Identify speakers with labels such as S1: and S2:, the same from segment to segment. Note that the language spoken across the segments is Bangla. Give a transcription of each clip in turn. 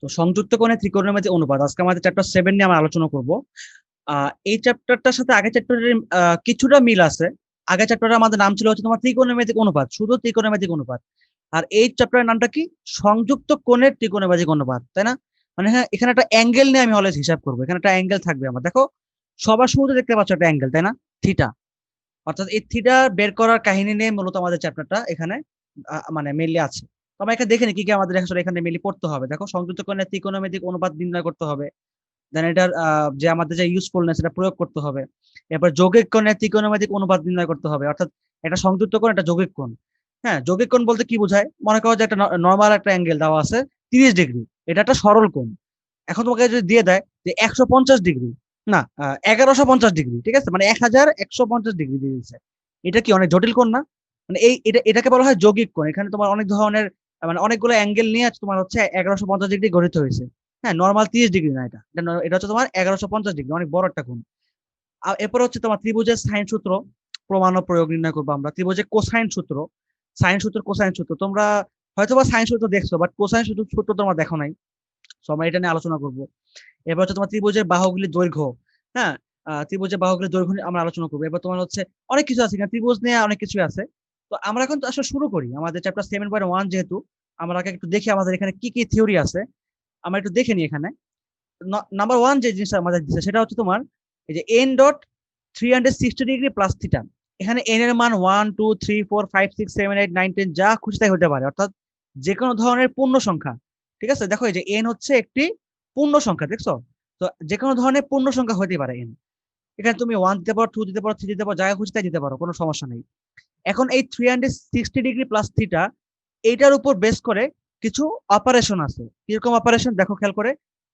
S1: তো সংযুক্ত কোণের ত্রিকোণমিতি অনুপাত আজকে আমাদের চ্যাপ্টার 7 নিয়ে আমরা আলোচনা করব। এই চ্যাপ্টারটার সাথে আগের চ্যাপ্টারের কিছুটা মিল আছে। আগের চ্যাপ্টারে আমাদের নাম ছিল হচ্ছে তোমার ত্রিকোণমিতিক অনুপাত, শুধু ত্রিকোণমিতিক অনুপাত। আর এই চ্যাপ্টারের নামটা কি? সংযুক্ত কোণের ত্রিকোণমিতিক অনুপাত, তাই না? মানে হ্যাঁ, এখানে একটা অ্যাঙ্গেল নিয়ে আমি অলওয়েজ হিসাব করবো। এখানে একটা অ্যাঙ্গেল থাকবে আমার, দেখো সবার শুরুতে দেখতে পাচ্ছ একটা অ্যাঙ্গেল, তাই না? থিটা। অর্থাৎ এই থিটা বের করার কাহিনী নিয়ে মূলত আমাদের চ্যাপ্টারটা এখানে মানে মেনলি আছে। তো আমরা এখানে দেখে নিই কি কি আমাদের আসলে এখানে মেনলি পড়তে হবে। দেখো, সংযুক্ত কোণের ত্রিকোণমিতিক অনুপাত নির্ণয় করতে হবে। দেন এটার যে আমাদের যে ইউজফুলনেস এটা প্রয়োগ করতে হবে। এরপর যৌগিক কোণের ত্রিকোণমিতিক অনুপাত নির্ণয় করতে হবে, অর্থাৎ এটা সংযুক্ত কোণ, এটা যৌগিক কোণ। হ্যাঁ, যৌগিক কোণ বলতে কি বোঝায়? মনে করো যে একটা নর্মাল একটা অ্যাঙ্গেল দেওয়া আছে 30 ডিগ্রি, এটা একটা সরল কোণ। এখন তোমাকে যদি দিয়ে দেয় যে 150 ডিগ্রি, না 1150 ডিগ্রি, ঠিক আছে, মানে 1150 ডিগ্রি দিয়ে দিচ্ছে, এটা কি অনেক জটিল কোণ না? মানে এটাকে বলা হয় যৌগিক কোণ। এখানে তোমার অনেক ধরনের মানে অনেকগুলো অ্যাঙ্গেল নিয়ে তোমার হচ্ছে 1150 ডিগ্রি গঠিত হয়েছে। হ্যাঁ, নর্মাল 30 ডিগ্রি না, এটা হচ্ছে তোমার 1150 ডিগ্রি, অনেক বড় একটা কোণ। আর এরপর হচ্ছে তোমার ত্রিভুজের সাইন সূত্র প্রমাণ ও প্রয়োগ নির্ণয় করবো আমরা। ত্রিভুজের কোসাইন সূত্র, সাইন সূত্র, কোসাইন সূত্র তোমরা হয়তোবা সাইন সূত্র দেখছো, বাট কোসাইন সূত্র তোমরা দেখো নাই। তো আমরা এটা নিয়ে আলোচনা করবো। এবার হচ্ছে তোমার ত্রিভুজের বাহুগুলির দৈর্ঘ্য। হ্যাঁ, ত্রিভুজের বাহুগুলির দৈর্ঘ্য নিয়ে আমরা আলোচনা করবো। এবার তোমার হচ্ছে অনেক কিছু আছে এখানে, ত্রিভুজ নিয়ে অনেক কিছু আছে। তো আমরা এখন তো আসলে শুরু করি আমাদের চ্যাপ্টার 7.1, যেহেতু আমরা আগে একটু দেখি আমাদের এখানে কি কি থিওরি আছে। আমরা একটু দেখে নিই এখানে। নাম্বার ওয়ান যে জিনিসটা আমাদের দিচ্ছে সেটা হচ্ছে তোমার এই যে N dot 360 degree plus theta. এখানে এন এর মান 1 2 3 4 5 6 7 8 9 10 যা খুশি তাই হতে পারে, অর্থাৎ যে কোনো ধরনের পূর্ণ সংখ্যা। ঠিক আছে, দেখো এই যে এন হচ্ছে একটি পূর্ণ সংখ্যা, দেখছো? তো যে কোনো ধরনের পূর্ণ সংখ্যা হতে পারে এন। এখানে তুমি 1 দিতে পারো, 2 দিতে পারো, 3 দিতে পারো, যা খুশি তাই দিতে পারো, কোনো সমস্যা নেই। এখন এই 360 ডিগ্রি প্লাস থিটা, এইটার উপর বেস করে কিছু অপারেশন আছে। কিরকম অপারেশন দেখো খেয়াল করে।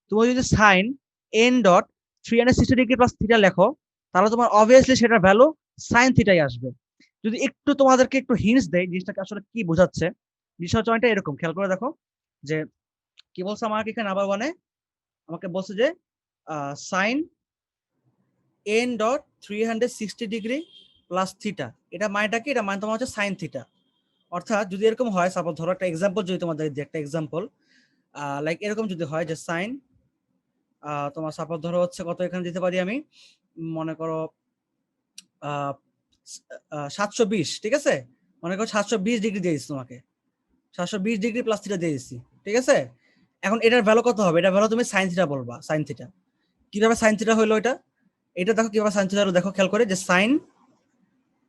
S1: তুমি যদি sine n dot 360 degree plus theta লেখো, তাহলে তোমার অবভিয়াসলি সেটার ভ্যালু সাইন থিটাই আসবে। যদি একটু তোমাদেরকে একটু হিন্টস দেয় জিনিসটাকে আসলে কি বোঝাচ্ছে, বিষয়টা অনেকটা এরকম, খেয়াল করে দেখো যে কি বলছে আমাকে এখানে নাম্বার ওয়ানে। আমাকে বলছে যে sine N dot 360 degree plus theta, এটা মানেটা কি? এটা মানে তোমার হচ্ছে সাইন থিটা। অর্থাৎ যদি এরকম হয়, সাপোজ ধরো একটা এক্সাম্পল যদি তোমাদের দিই, একটা এক্সাম্পল লাইক এরকম যদি হয় যে সাইন তোমার সাপোজ ধরো হচ্ছে কত, এখানে দিতে পারি আমি, মনে করো 720, ঠিক আছে, মনে করো 720 ডিগ্রি দিয়ে দিচ্ছি তোমাকে, 720 ডিগ্রি প্লাস থিটা দিয়ে দিচ্ছি, ঠিক আছে। এখন এটার ভ্যালু কত হবে? এটার ভ্যালু তুমি সাইন থিটা বলবা, সাইন থিটা। কিভাবে সাইন থিটা হলো এটা? এটা দেখো কিভাবে সাইন থিটা হলো, দেখো খেয়াল করে যে সাইন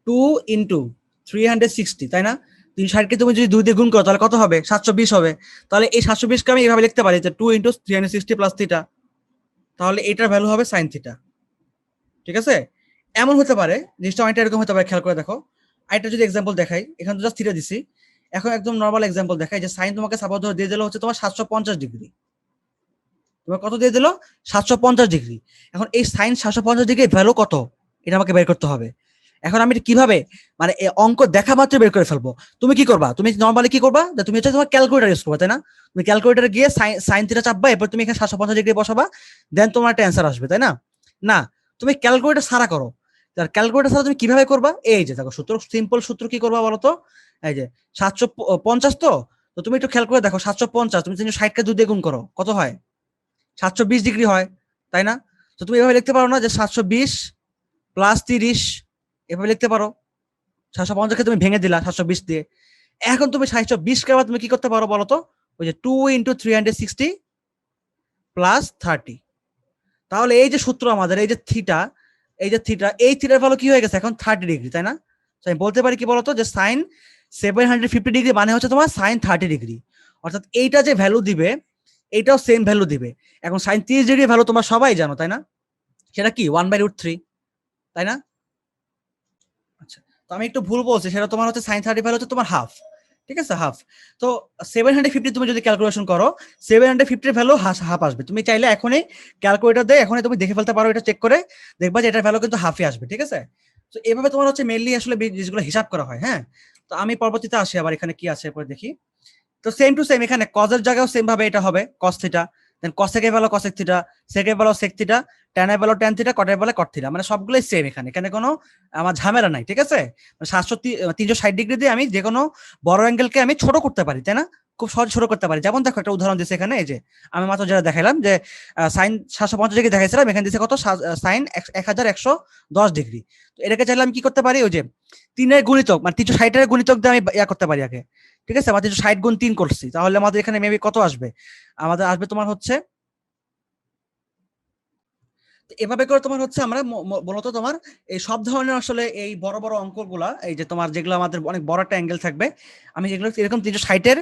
S1: 2 × 360, তাই না? 360কে তুমি যদি 2 দিয়ে গুণ করো তাহলে কত হবে? 720 হবে। তাহলে এই 720কে আমি এইভাবে লিখতে পারি যে 2 × 360 প্লাস থিটা। তাহলে এটার ভ্যালু হবে সাইন থিটা, ঠিক আছে। এমন হতে পারে, জিনিসটা অনেকটা এরকম হতে পারে, খেয়াল করে দেখো। আরেকটা যদি এক্সাম্পল দেখাই, এখানে তো জাস্ট থিটা দিছি। এখন একদম নর্মাল এক্সাম্পল দেখাই যে সাইন তোমাকে সাপোজ ধরে দিয়ে দিল হচ্ছে তোমার 750 ডিগ্রি। তোমার কত দিয়ে দিল? 750 ডিগ্রি। এখন এই সাইন 750 ডিগ্রি ভ্যালু কত, এটা আমাকে বের করতে হবে। এখন আমি কিভাবে, মানে অঙ্ক দেখা মাত্র বের করে ফেলবো? তুমি কি করবা? তুমি নর্মালি কি করবা, তুমি হচ্ছে তোমার ক্যালকুলেটার ইউজ করবা, তাই না? তুমি ক্যালকুলেটারে গিয়ে সাইন থিটা চাপবা, এরপর তুমি এখানে 750 ডিগ্রি বসাবা, দেন তোমার একটা অ্যান্সার আসবে, তাই না? না, তুমি ক্যালকুলেটার ছাড়া করো। ক্যালকুলেটার ছাড়া তুমি কিভাবে করবা? এই যে দেখো সূত্র, সিম্পল সূত্র কি করবা বলতো? এই যে 750, তো তো তুমি একটু খেয়াল করে দেখো, 750 তুমি 60কে 2 দিয়ে গুণ করো, কত হয়? 720 ডিগ্রি হয়, তাই না? তো তুমি এভাবে লিখতে পারো না যে 720 প্লাস 30, এভাবে লিখতে পারো। 750কে তুমি ভেঙে দিলা 720 দিয়ে। এখন তুমি 720কে আবার তুমি কি করতে পারো বলতো? ওই যে 2 × 360 প্লাস 30। তাহলে এই যে সূত্র আমাদের, এই যে থিটা, এই থিটার ভ্যালু কি হয়ে গেছে এখন? 30 ডিগ্রি, তাই না? আমি বলতে পারি কি বলতো যে সাইন 750 ডিগ্রি মানে হচ্ছে তোমার সাইন 30 ডিগ্রি। অর্থাৎ এইটা যে ভ্যালু দিবে, এইটাও সেম ভ্যালু দিবে। এখন সাইন 30 ডিগ্রি ভ্যালু তোমরা সবাই জানো, তাই না? সেটা কি 1/√3, তাই না? আচ্ছা, তো আমি একটু ভুল বলছি, সেটা তোমার হচ্ছে সাইন 30 ভ্যালু হচ্ছে তোমার হাফ, ঠিক আছে, হাফ। তো 750 তুমি যদি ক্যালকুলেশন করো, 750 ভ্যালু হাফ আসবে। তুমি চাইলে এখনই ক্যালকুলেটর দিয়ে এখনই তুমি দেখে ফেলতে পারো, এটা চেক করে দেখবা যে এটার ভ্যালু কিন্তু হাফই আসবে, ঠিক আছে। তো এভাবে তোমার হচ্ছে মেইনলি আসলে জিনিসগুলো হিসাব করা হয়। হ্যাঁ, তো আমি পরবর্তীতে আসি আবার এখানে কি আছে এরপর দেখি। তো সেম টু সেম এখানে কজের জায়গাও সেম ভাবে এটা হবে কস থিটা, দেন কসেকের বেলা কসেক থিটা, সেকের বেলা সেক থিটা, ট্যানের বেলা ট্যান থিটা, কটের বেলা কট থিটা, মানে সবগুলোই সেম এখানে, এখানে কোনো আমার ঝামেলা নাই, ঠিক আছে। 360 ডিগ্রি দিয়ে আমি যে কোনো বড় অ্যাঙ্গেলকে আমি ছোট করতে পারি, তাই না? খুব সহজ ছোট করতে পারি। যেমন দেখো একটা উদাহরণ দিচ্ছে এখানে, এই যে আমি মাত্র যেটা দেখাইলাম যে সাইন 750 ডিগ্রি দেখাইছিলাম, এখানে দিচ্ছে কত, সাইন 1110 ডিগ্রি। তো এটাকে চাইলে আমি কি করতে পারি, ওই যে 3-এর গুণিতক মানে 360-এর গুণিতক দিয়ে আমি ইয়া করতে পারি আগে, ঠিক আছে। বা 360 গুণ 3 করছি, তাহলে আমাদের এখানে মেবি কত আসবে, আমাদের আসবে তোমার হচ্ছে, এভাবে করে তোমার হচ্ছে আমরা মূলত তোমার এই সব ধরনের আসলে এই বড় বড় অঙ্কগুলা, এই যে তোমার যেগুলো আমাদের অনেক বড় একটা অ্যাঙ্গেল থাকবে, আমি যেগুলো এরকম 360-এর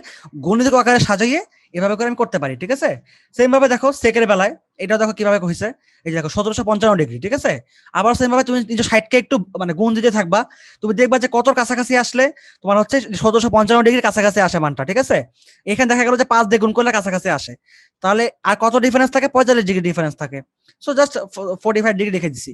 S1: গণিত আকারে সাজাইয়ে এভাবে করে আমি করতে পারি, ঠিক আছে। সেম ভাবে দেখো সেকের বেলায় এটা দেখো কিভাবে হয়েছে, এই যে দেখো 1755 ডিগ্রি, ঠিক আছে। আবার সেম ভাবে তুমি 360-কে একটু মানে গুণ দিতে থাকবা, তুমি দেখবা যে কত কাছাকাছি আসলে তোমার হচ্ছে 1755 ডিগ্রির কাছাকাছি আসে মানটা, ঠিক আছে। এখানে দেখা গেল যে 5 দিয়ে গুণ করলে কাছাকাছি আসে, তাহলে আর কত ডিফারেন্স থাকে, 45 ডিগ্রি ডিফারেন্স থাকে। সো জাস্ট 45 ডিগ্রি রেখে দিছি।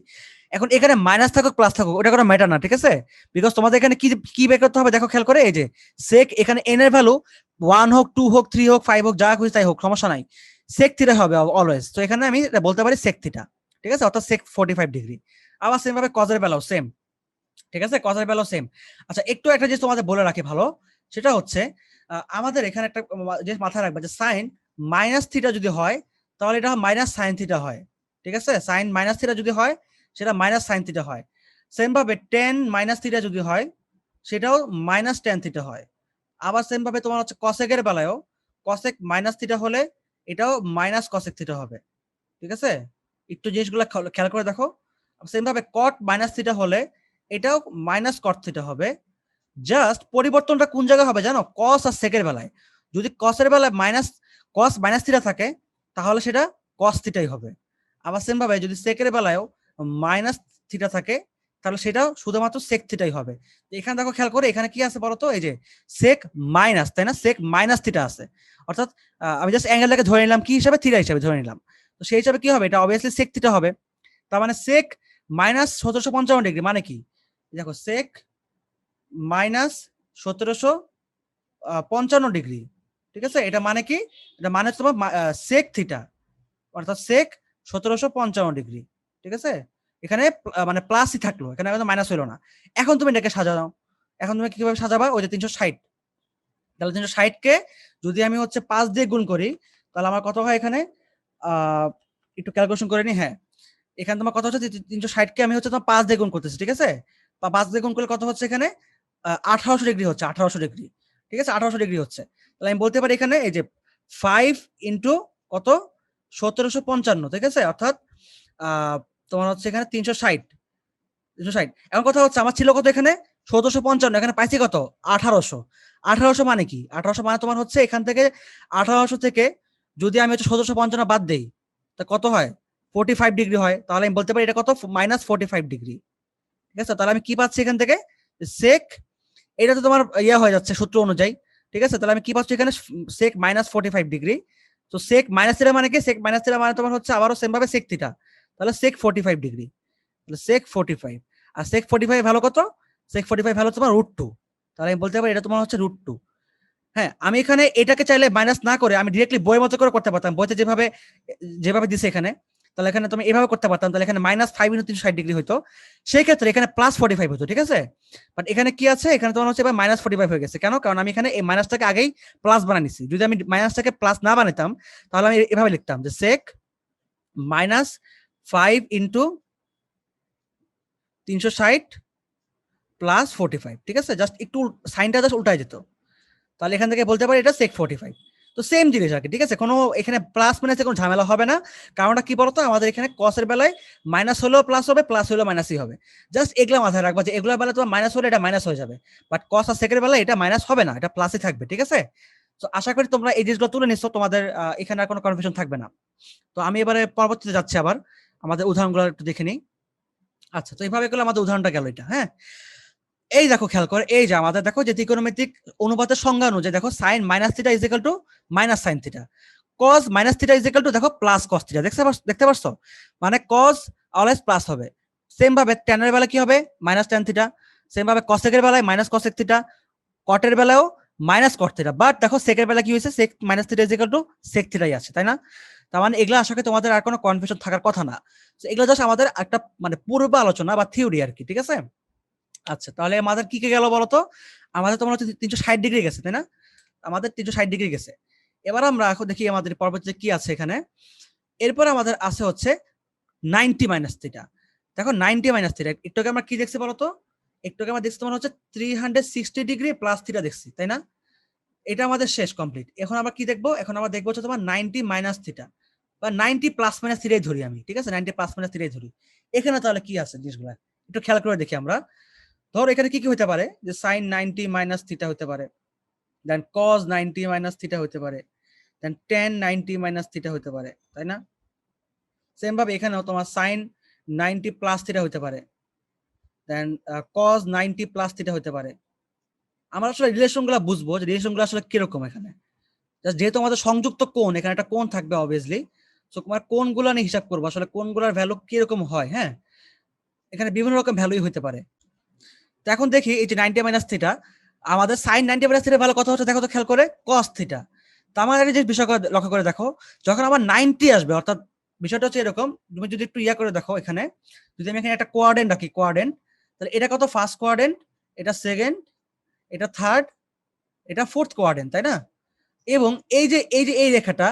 S1: এখন এখানে মাইনাস থাকুক প্লাস থাকুক ওটা কোনো ম্যাটার না, ঠিক আছে। বিকজ তোমাদের এখানে কি কি বের করতে হবে দেখো খেয়াল করে, এই যে সেক এখানে এন এর ভ্যালু 1 হোক 2 হোক 3 হোক 5 হোক যা খুশি তাই হোক সমস্যা নাই, সেক থিটা হবে অলওয়েজ। তো এখানে আমি বলতে পারি সেক থিটা, ঠিক আছে, অর্থাৎ সেক 45 ডিগ্রি। আবার সেম ভাবে কজের বেলাও সেম, ঠিক আছে, কজের বেলাও সেম। আচ্ছা একটু একটা জিনিস তোমাদের বলে রাখি ভালো, সেটা হচ্ছে আমাদের এখানে একটা জিনিস মাথায় রাখবে যে সাইন মাইনাস থিটা যদি হয় তাহলে এটা মাইনাস সাইন থিটা হয়, ঠিক আছে। সাইন মাইনাস থিটা যদি হয় সেটা মাইনাস সাইন থিটা হয়। সেম ভাবে টেন মাইনাস থিটা যদি হয় সেটাও মাইনাস টেন থিটা হয়। আবার সেম ভাবে তোমার হচ্ছে কসেকের বেলায়ও কসেক মাইনাস থিটা হলে এটাও মাইনাস কসেক থিটা হবে, ঠিক আছে। একটু জিনিসগুলো খেয়াল করে দেখো। সেম ভাবে কট মাইনাস থিটা হলে এটাও মাইনাস কট থিটা হবে। জাস্ট পরিবর্তনটা কোন জায়গায় হবে জানো, কস আর সেকের বেলায়। যদি কসের বেলায় কস মাইনাস থিটা থাকে তাহলে সেটা কস থিটাই হবে। আবার সেম ভাবে যদি সেকের বেলায়ও মাইনাস থিটা থাকে তাহলে সেটাও শুধুমাত্র সেক থিটাই হবে। এখানে দেখো খেয়াল করে এখানে কি আছে বলতো, এই যে সেক মাইনাস, তাই না, সেক মাইনাস থিটা আছে, অর্থাৎ আমি জাস্ট অ্যাঙ্গেলটাকে ধরে নিলাম কি হিসাবে, থিটা হিসাবে ধরে নিলাম। তো সেই হিসাবে কি হবে, এটা অবভিয়াসলি সেক থিটা হবে। তার মানে সেক মাইনাস 1755 ডিগ্রি মানে কি, দেখো সেক মাইনাস 1755 ডিগ্রি, ঠিক আছে। এটা মানে কি, এটা মানে তোমার সেক থিটা, অর্থাৎ সেক 1755 ডিগ্রি, ঠিক আছে। এখানে মানে প্লাসই থাকলো, এখানে মাইনাস হইলো না। এখন তুমি এটাকে সাজাও, এখন তুমি কিভাবে সাজাবা, ওই যে 360, তাহলে 360-কে যদি আমি হচ্ছে 5 দিয়ে গুণ করি তাহলে আমার কত হয় এখানে, একটু ক্যালকুলেশন করে নি, হ্যাঁ এখানে তোমার কত হচ্ছে 360-কে আমি হচ্ছে তোমার 5 দিয়ে গুণ করতেছি, ঠিক আছে। 5 দিয়ে গুণ করলে কত হচ্ছে এখানে, 1800 ডিগ্রি হচ্ছে, 1800 ডিগ্রি, ঠিক আছে, 1800 ডিগ্রি হচ্ছে। তাহলে আমি বলতে পারি এখানে এই যে 5 ইন্টু কত, 1755, ঠিক আছে, অর্থাৎ তোমার হচ্ছে এখানে 360। এখন কথা হচ্ছে আমার ছিল কত এখানে 1755, এখানে পাইছি কত 1800। 1800 মানে কি, 1800 মানে তোমার হচ্ছে এখান থেকে 1800 থেকে যদি আমি হচ্ছে 1755 বাদ দেই তা কত হয়, 45 ডিগ্রি হয়। তাহলে আমি বলতে পারি এটা কত, মাইনাস 45 ডিগ্রি, ঠিক আছে। তাহলে আমি কি পাচ্ছি এখান থেকে, সেক, এটা তো তোমার ইয়া হয়ে যাচ্ছে সূত্র অনুযায়ী, ঠিক আছে। তাহলে আমি কি পাচ্ছি এখানে, সেক মাইনাস 45 ডিগ্রি। তো সেক মাইনাস থিটা মানে কি, সেক মাইনাস থিটা মানে তোমার হচ্ছে আবারও সেম ভাবে সেক থিটা, তাহলে সেক 45 ডিগ্রি, তাহলে সেক 45। আর সেক 45 ভ্যালু কত, সেক 45 ভ্যালু তোমার √2। তাহলে আমি বলতে পারি এটা তোমার হচ্ছে √2। হ্যাঁ আমি এখানে এটাকে চাইলে মাইনাস না করে আমি ডিরেক্টলি বইয়ের মতো করে করতে পারতাম, বইতে যেভাবে যেভাবে দিছে এখানে, তাহলে এখানে তুমি এভাবে করতে পারতাম, তাহলে এখানে -5 × 360 ডিগ্রি হতো, সেই ক্ষেত্রে এখানে +45 হতো, ঠিক আছে। বাট এখানে কি আছে, এখানে তোমার হচ্ছে এবার -45 হয়ে গেছে, কেন, কারণ আমি এখানে এই মাইনাসটাকে আগেই প্লাস বানিয়ে নিছি। যদি আমি মাইনাসটাকে প্লাস না বানাতাম তাহলে আমি এভাবে লিখতাম যে সেক -5 × 360 প্লাস 45, ঠিক আছে, জাস্ট একটু সাইনটা জাস্ট উল্টায় যেত, তাহলে এখান থেকে বলতে পারি এটা সেক 45। তো সেম জিনিস আর কি, ঠিক আছে, কোনো এখানে প্লাস মাইনাসে কোনো ঝামেলা হবে না। কারণটা কি বলতো, আমাদের এখানে কসের বেলায় মাইনাস হলেও প্লাস হবে, প্লাস হলেও মাইনাসই হবে। জাস্ট এগুলা মাথায় রাখবা যে এগুলোর বেলায় তোমার মাইনাস হলে এটা মাইনাস হয়ে যাবে, বাট কস আর সেকের বেলায় এটা মাইনাস হবে না, এটা প্লাসই থাকবে, ঠিক আছে। তো আশা করি তোমরা এই জিনিসগুলো তুলে নিচ্ছ, তোমাদের এখানে আর কোনো কনফিউশন থাকবে না। তো আমি এবারে পরবর্তীতে যাচ্ছি, আবার আমাদের উদাহরণগুলো একটু দেখে নিই। আচ্ছা, তো এইভাবে করলে আমাদের উদাহরণটা গেল এটা, হ্যাঁ। এই দেখো খেয়াল করে, এই যে আমাদের দেখো যে ত্রিকোণমিতিক অনুপাতের সংজ্ঞা অনুযায়ী দেখো sine minus theta is equal to minus sine theta, cos minus theta is equal to দেখো প্লাস কস থিটা, দেখতে পারছো, মানে কজ অলওয়েজ প্লাস হবে। সেম ভাবে ট্যানের বেলা কি হবে, মাইনাস ট্যান থিটা। সেম ভাবে কসেকের বেলায় মাইনাস কসেক থিটা, কটের বেলায়ও মাইনাস কট থিটা। বাট দেখো সেকের বেলা কি হয়েছে, sec minus theta is equal to sec থিটাই আছে, তাই না। তার মানে এগুলো আশা করি তোমাদের আর কোনো কনফিউশন থাকার কথা না। এগুলো জাস্ট আমাদের একটা মানে পূর্ব আলোচনা বা থিওরি আর কি, ঠিক আছে। আচ্ছা, তাহলে আমাদের কি কি গেল বলতো? আমাদের তোমার হচ্ছে 360 ডিগ্রি গেছে, তাই না? আমাদের 360 ডিগ্রি গেছে। এবার আমরা এখন দেখি আমাদের পরবর্তীতে কি আছে এখানে। এরপর আমাদের আছে হচ্ছে 90 মাইনাস থিটা। দেখো 90 মাইনাস থিটা, একটু আগে আমরা কি দেখছি বলতো? একটু আগে আমরা দেখছি তোমার হচ্ছে 360 ডিগ্রি প্লাস থিটা দেখছি, তাই না? এটা আমাদের শেষ কমপ্লিট। এখন আমরা কি দেখবো? এখন আমরা দেখবো হচ্ছে তোমার 90 মাইনাস থিটা বা 90 প্লাস মাইনাস থিটাই ধরি আমি, ঠিক আছে? 90 প্লাস মাইনাস থিটাই ধরি। এখানে তাহলে কি আছে জিনিসগুলো একটু খেয়াল করে দেখি আমরা। ধর এখানে কি কি হতে পারে, যে সাইন 90 মাইনাস থিটা হতে পারে, দেন কজ 90 মাইনাস থিটা হতে পারে, দেন টেন 90 মাইনাস থিটা হতে পারে, তাই না? সেম ভাবে এখানেও তোমার সাইন 90 প্লাস থিটা হতে পারে, দেন কজ 90 প্লাস থিটা হতে পারে। আমরা আসলে রিলেশন গুলা বুঝবো যে রিলেশন গুলো আসলে কিরকম এখানে। যেহেতু আমাদের সংযুক্ত কোণ, এখানে একটা কোণ থাকবে অবভিয়াসলি, সো তোমার কোণগুলো নিয়ে হিসাব করবো আসলে কোণগুলোর ভ্যালু কিরকম হয়। হ্যাঁ, এখানে বিভিন্ন রকম ভ্যালুই হতে পারে। তো এখন দেখি এই যে 90 মাইনাস থিটা, আমাদের সাইন 90 মাইনাস থিটা ভ্যালু কত হচ্ছে দেখো তো খেয়াল করে, কস থিটা। তো আমার যে বিষয় লক্ষ্য করে দেখো, যখন আমার 90 আসবে, অর্থাৎ বিষয়টা হচ্ছে এরকম, তুমি যদি একটু ইয়া করে দেখো এখানে, যদি আমি এখানে একটা কোয়াড্রেন্ট রাখি, কোয়াড্রেন্ট, তাহলে এটা কত? ফার্স্ট কোয়াড্রেন্ট, এটা সেকেন্ড, এটা থার্ড, এটা ফোর্থ কোয়াড্রেন্ট, তাই না? এবং এই রেখাটা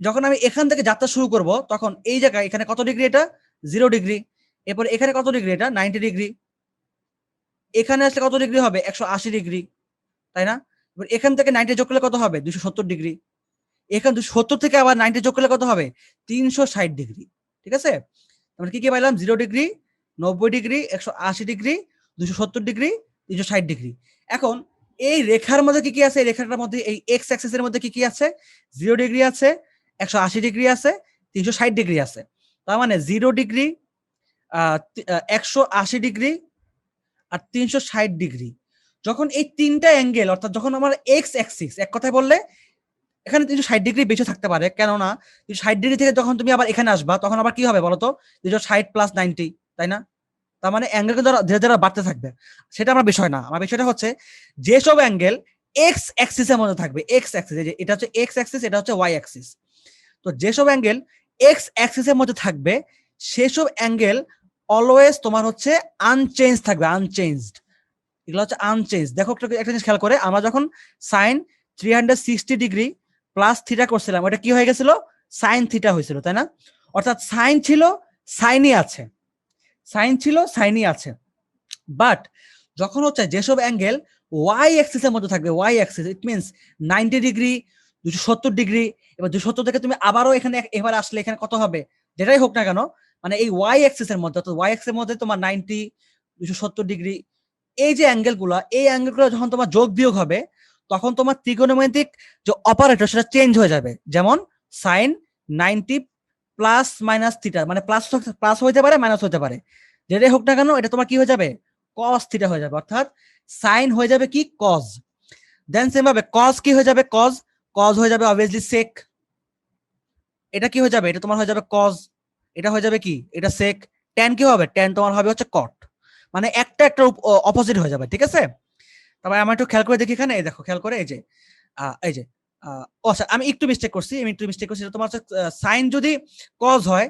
S1: যখন আমি এখান থেকে যাত্রা শুরু করব, তখন এই জায়গায় এখানে কত ডিগ্রি? এটা 0 ডিগ্রি। এরপর এখানে কত ডিগ্রি? এটা 90 ডিগ্রি। এখানে আসলে কত ডিগ্রি হবে? 180 ডিগ্রি, তাই না? এবার এখান থেকে 90 যোগ করলে কত হবে? 270 ডিগ্রি। এখান 270 থেকে আবার 90 যোগ করলে কত হবে? 360 ডিগ্রি, ঠিক আছে? আমরা কি কি পাইলাম? 0 degree, 90 degree, 180 degree, 270 degree, 360 degree. এখন এই রেখার মধ্যে কি কি আছে? এই রেখাটার মধ্যে এই এক্স অ্যাক্সিসের মধ্যে কি কি আছে? 0 ডিগ্রি আছে, 180 ডিগ্রি আছে, 360 ডিগ্রি আছে। তার মানে 0 ডিগ্রি, 180 ডিগ্রি আর 360 ডিগ্রি। যখন এই তিনটা অ্যাঙ্গেল, অর্থাৎ যখন আমার এক্স অ্যাক্সিস, এক কথায় বললে এখানে 360 ডিগ্রি বেশি থাকতে পারে, কেননা 360 ডিগ্রি থেকে যখন তুমি আবার এখানে আসবা, তখন আবার কি হবে বলতো? 360 প্লাস 90, তাই না? তার মানে অ্যাঙ্গেল কিন্তু ধীরে ধীরে বাড়তে থাকবে। সেটা আমার বিষয় না, আমার বিষয়টা হচ্ছে যেসব অ্যাঙ্গেল এক্স অ্যাক্সিসের মধ্যে থাকবে, এক্স অ্যাক্সিস, এটা হচ্ছে এক্স অ্যাক্সিস, এটা হচ্ছে ওয়াই অ্যাক্সিস। তো যেসব অ্যাঙ্গেল এক্স অ্যাক্সিসের মধ্যে থাকবে, সেসব অ্যাঙ্গেল অলওয়েজ তোমার হচ্ছে আনচেঞ্জ থাকবে, আনচেঞ্জড। এগুলো হচ্ছে আনচেঞ্জ। দেখো একটা জিনিস খেয়াল করে, আমরা যখন সাইন 360 ডিগ্রি প্লাস থিটা করছিলাম, ওটা কি হয়ে গেছিল? সাইন থিটা হয়েছিল, তাই না? অর্থাৎ সাইন ছিল, সাইনই আছে, সাইন ছিল, সাইনই আছে। বাট যখন হচ্ছে যেসব অ্যাঙ্গেল ওয়াই অ্যাক্সিসের মধ্যে থাকবে, Y axis, it means 90 degree, 270 degree, এবার 270 থেকে তুমি আবারও এখানে এবার আসলে এখানে কত হবে? যেটাই হোক না কেন, মানে এই ওয়াই অ্যাক্সিসের মধ্যে, অর্থাৎ ওয়াই অ্যাক্সিসের মধ্যে তোমার 90, 270 ডিগ্রি, এই যে অ্যাঙ্গেলগুলো, এই অ্যাঙ্গেলগুলো যখন তোমার যোগ বিয়োগ হবে, তখন তোমার ত্রিকোণমিতিক যে অপারেটর সেটা চেঞ্জ হয়ে যাবে। যেমন সাইন 90 প্লাস মাইনাস থিটা, মানে প্লাস প্লাস হতে পারে, মাইনাস হতে পারে, যেটাই হোক না কেন, এটা তোমার কি হয়ে যাবে? কস থিটা হয়ে যাবে। অর্থাৎ সাইন হয়ে যাবে কি? কজ। দেন সেম ভাবে কজ কি হয়ে যাবে? কজ, কজ হয়ে যাবে অবভিয়াসলি সেক। এটা কি হয়ে যাবে? এটা তোমার হয়ে যাবে কজ। এটা হয়ে যাবে কি? এটা সেক। ট্যান কি হবে? ট্যান তোমার হবে হচ্ছে কট। মানে একটা একটা অপোজিট হয়ে যাবে, ঠিক আছে? তারপরে আমরা একটু খেয়াল করে দেখি এখানে, এই দেখো খেয়াল করে, এই যে এই যে আচ্ছা, আমি একটু মিস্টেক করছি, এটা তোমার হচ্ছে সাইন যদি কজ হয়,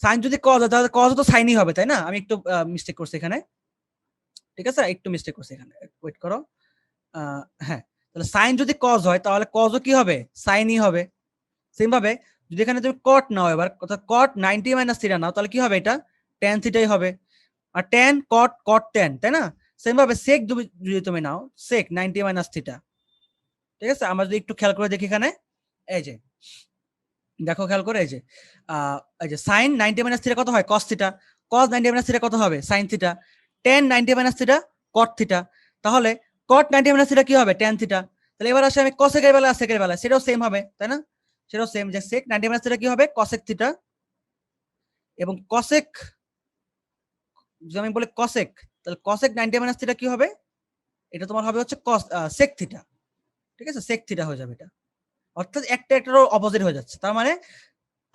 S1: সাইন যদি কজ হয়, তাহলে কজ তো সাইনই হবে, তাই না? আমি একটু মিস্টেক করছি এখানে, ঠিক আছে? একটু মিস্টেক করছি এখানে, ওয়েট করো। হ্যাঁ, তাহলে সাইন যদি কজ হয়, তাহলে কজও কি হবে? সাইনই হবে। সেম ভাবে যদি এখানে তুমি কট নাও, এবার কট 90 মাইনাস থিটা নাও, তাহলে কি হবে? এটা ট্যান থিটাই হবে। আর ট্যান কট, কট ট্যান, তাই না? সেম ভাবে সেক যদি তুমি নাও, সেক 90 মাইনাস থিটা, ঠিক আছে? আমরা যদি একটু খেয়াল করে দেখি এখানে, এই যে দেখো খেয়াল করে, এই যে সাইন 90 মাইনাস থিটা কত হয়? Cos theta. Cos 90 minus theta কত হবে? Sine theta. Tan 90 minus theta cot theta. তাহলে কট 90 মাইনাস থিটা কি হবে? Tan theta. তাহলে এবার আসে আমি কসেকের বেলা, সেকের বেলা, সেটাও সেম হবে, তাই না? সেটাও সেম, যে সেক 90 মাইনাস থিটা কি হবে? Cosec theta. এবং কসেক, যদি আমি বলি কসেক, তাহলে কসেক 90 মাইনাস থিটা কি হবে? এটা তোমার হবে হচ্ছে কস সেক থিটা, ঠিক আছে? সেক থিটা হয়ে যাবে এটা। অর্থাৎ একটা একটার অপোজিট হয়ে যাচ্ছে। তার মানে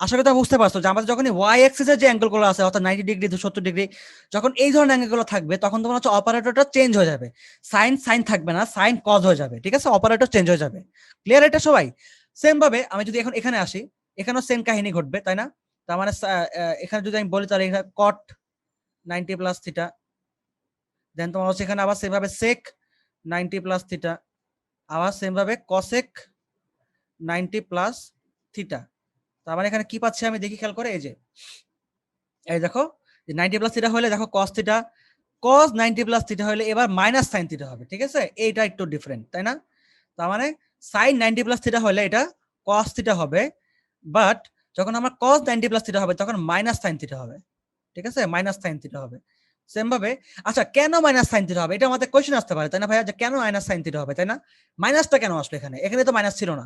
S1: আশা করি বুঝতে পারছো যে আমাদের যখন ওয়াই অ্যাক্সিসের যে অ্যাঙ্গেল গুলো আছে, অর্থাৎ 90 ডিগ্রি, 270 ডিগ্রি, যখন এই ধরনের অ্যাঙ্গেল গুলো থাকবে, তখন তোমার হচ্ছে অপারেটরটা চেঞ্জ হয়ে যাবে। সাইন সাইন থাকবে না, সাইন কজ হয়ে যাবে, ঠিক আছে? অপারেটর চেঞ্জ হয়ে যাবে। ক্লিয়ার এটা সবাই? সেম ভাবে আমি যদি এখন এখানে আসি, এখানেও সেম কাহিনী ঘটবে, তাই না? তার মানে এখানে যদি আমি বলি তাহলে এখানে কট 90 প্লাস থিটা, দেন তোমার হচ্ছে এখানে আবার সেম ভাবে সেক 90 প্লাস থিটা, আবার সেম ভাবে কসেক 90 প্লাস থিটা। তার মানে এখানে কি পাচ্ছি আমি দেখি খেয়াল করে, এই দেখো যে 90 প্লাস থিটা হলে দেখো কস থিটা, কস 90 প্লাস থিটা হলে এবার মাইনাস সাইন থিটা হবে, ঠিক আছে? এইটা একটু ডিফারেন্ট, তাই না? তার মানে সাইন 90 প্লাস থিটা হলে এটা কস থিটা হবে, বাট যখন আমার কস 90 প্লাস থিটা হবে তখন মাইনাস সাইন থিটা হবে, ঠিক আছে? মাইনাস সাইন থিটা হবে সেম ভাবে। আচ্ছা, কেন মাইনাস সাইন থিটা হবে? এটা আমাদের কোশ্চেন আসতে পারে, তাই না ভাইয়া, যে কেন মাইনাস সাইন থিটা হবে, তাই না? মাইনাসটা কেন আসলো এখানে? এখানে তো মাইনাস ছিল না।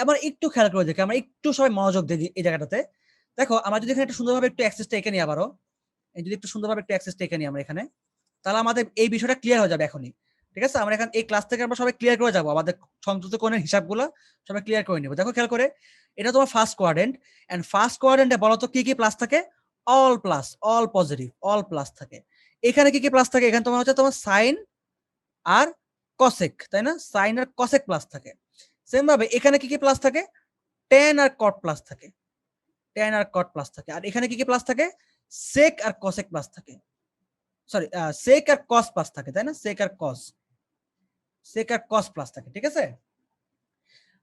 S1: এবার একটু খেয়াল করে দেখি, আমরা একটু সবাই মনোযোগ দিই এই জায়গাটাতে। দেখো আমরা যদি এখানে একটু সুন্দরভাবে একটু অ্যাক্সেসটা এঁকে নিই আবারও, এই যদি একটু সুন্দরভাবে একটু অ্যাক্সেসটা এঁকে নিই আমরা এখানে, তাহলে আমাদের এই বিষয়টা ক্লিয়ার হয়ে যাবে এখনই, ঠিক আছে? আমরা এখানে এই ক্লাস থেকে আমরা সবাই ক্লিয়ার করে যাবো, আমাদের সংযুক্ত কোণের হিসাবগুলো সবাই ক্লিয়ার করে নিব। দেখো খেয়াল করে, এটা তোমার ফার্স্ট কোয়াড্রেন্ট, এন্ড ফার্স্ট কোয়াড্রেন্টে বলো তো কি কি প্লাস থাকে? All plus, all positive, all plus থাকে। এখানে কি কি প্লাস থাকে? এখানে তোমার হচ্ছে তোমার সাইন আর কসেক, তাই না? সাইন আর কসেক প্লাস থাকে। সেম ভাবে এখানে কি কি প্লাস থাকে? টেন আর কট প্লাস থাকে, টেন আর কট প্লাস থাকে। আর এখানে কি কি প্লাস থাকে? সেক আর কসেক প্লাস থাকে, সরি সেক আর কস প্লাস থাকে, তাই না? সেক আর কস, সেক আর কস প্লাস থাকে, ঠিক আছে?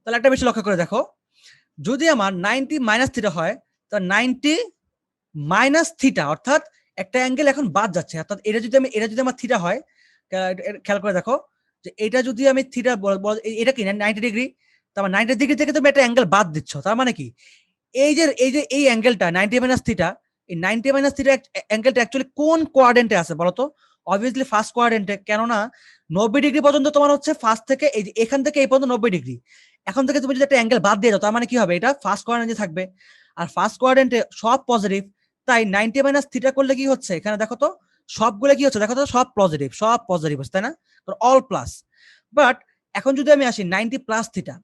S1: তাহলে একটা বিষয় লক্ষ্য করে দেখো, যদি আমার 90 মাইনাস থিটা হয়, তো 90 মাইনাস থিটা অর্থাৎ একটা অ্যাঙ্গেল এখন বাদ যাচ্ছে, অর্থাৎ এটা যদি আমার থিটা হয়, খেয়াল করে দেখো যে এটা যদি আমি থিটা, এটা কি 90 ডিগ্রি, তারপর 90 ডিগ্রি থেকে তুমি একটা অ্যাঙ্গেল বাদ দিচ্ছ, তার মানে কি এই অ্যাঙ্গেলটা 90 মাইনাস থিটা, এই 90 মাইনাস থিটা অ্যাঙ্গেলটা অ্যাকচুয়ালি কোন কোয়াড্রেন্টে আছে বলতো? অবভিয়াসলি ফার্স্ট কোয়াড্রেন্টে, কেননা 90 ডিগ্রি পর্যন্ত তোমার হচ্ছে ফার্স্ট থেকে এই যে এখান থেকে এই পর্যন্ত 90 ডিগ্রি, এখন থেকে তুমি যদি একটা অ্যাঙ্গেল বাদ দিয়ে দাও তার মানে কি হবে? এটা ফার্স্ট কোয়াড্রেন্টে থাকবে, আর ফার্স্ট কোয়াড্রেন্টে সব পজিটিভ, তাই 90 মাইনাস থিটা করলে কি হচ্ছে এখানে দেখো তো, সবগুলো কি হচ্ছে দেখো তো, সব পজিটিভ, সব পজিটিভ হচ্ছে, তাই না? All plus. বাট এখন যদি আমি আসি 90 plus theta,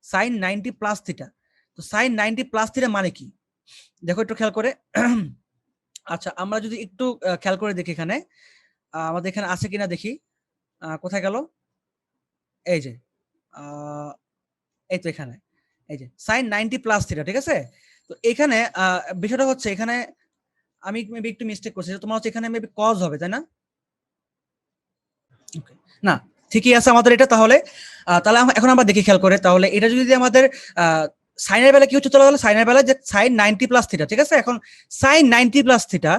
S1: sine 90 plus theta, তো সাইন 90 প্লাস থিটা মানে কি দেখো একটু খেয়াল করে। আচ্ছা, আমরা যদি একটু খেয়াল করে দেখি এখানে, আমাদের এখানে আছে কিনা দেখি, কোথায় গেল, এই যে এই তো এখানে, এই যে সাইন 90 প্লাস থিটা, ঠিক আছে? তো এখানে বিষয়টা হচ্ছে, এখানে আমি মেবি একটু মিস্টেক করছি, তোমার হচ্ছে এখানে মেবি কজ হবে, তাই না? না, ঠিকই আছে আমাদের এটা। তাহলে তাহলে এখন আমরা দেখি খেয়াল করে, তাহলে এটা যদি আমাদের সাইনের বেলা কি হচ্ছে, তাহলে সাইনের বেলা যে সাইন 90 প্লাস থিটা, ঠিক আছে? এখন sine 90 plus theta,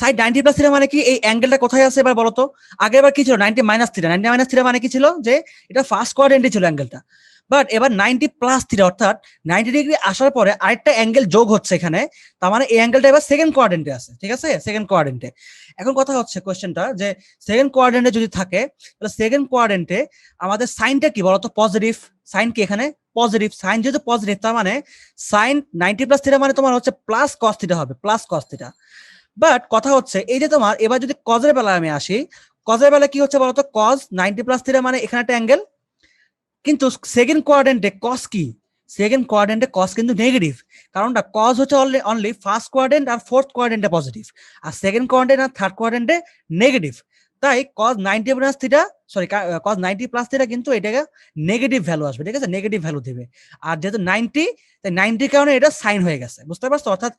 S1: sine 90 plus theta মানে কি? এই অ্যাঙ্গেলটা কোথায় আছে এবার বলো তো? আগে এবার কি ছিল? 90 মাইনাস থিটা, 90 মাইনাস থিটা মানে কি ছিল? যে এটা ফার্স্ট কোয়াড্রেন্টে ছিল অ্যাঙ্গেলটা, বাট এবার 90 প্লাস থিটা অর্থাৎ 90 ডিগ্রি আসার পরে আরেকটা অ্যাঙ্গেল যোগ হচ্ছে এখানে, তার মানে এই অ্যাঙ্গেলটা এবার সেকেন্ড কোয়াড্রেন্টে আছে, ঠিক আছে? সেকেন্ড কোয়াড্রেন্টে। এখন কথা হচ্ছে কোশ্চেনটা, যে সেকেন্ড কোয়াড্রেন্টে যদি থাকে, তাহলে সেকেন্ড কোয়াড্রেন্টে আমাদের সাইনটা কি বলতো? পজিটিভ। সাইন কি এখানে? পজিটিভ। সাইন যেহেতু পজিটিভ, তার মানে সাইন 90 প্লাস থিটা মানে তোমার হচ্ছে প্লাস কস থিটা হবে, প্লাস কস থিটা। বাট কথা হচ্ছে এই যে তোমার, এবার যদি কজের বেলায় আমি আসি, কজের বেলায় কি হচ্ছে বলতো? কজ 90 প্লাস থিটা মানে এখানে একটা অ্যাঙ্গেল, কিন্তু সেকেন্ড কোয়াড্রেন্টে কস কি? সেকেন্ড কোয়াড্রেন্টে কস কিন্তু নেগেটিভ, কারণটা কস হচ্ছে অনলি ফার্স্ট কোয়াড্রেন্ট আর ফোর্থ কোয়াড্রেন্টে পজিটিভ, আর সেকেন্ড কোয়াড্রেন্ট আর থার্ড কোয়াড্রেন্টে নেগেটিভ। তাই কস 90 প্লাস থিটা, সরি কস 90 প্লাস থিটা কিন্তু এটাকে নেগেটিভ ভ্যালু আসবে, ঠিক আছে? নেগেটিভ ভ্যালু দিবে। আর যেহেতু 90, তাই 90 কারণে এটা সাইন হয়ে গেছে, বুঝতে পারছো? অর্থাৎ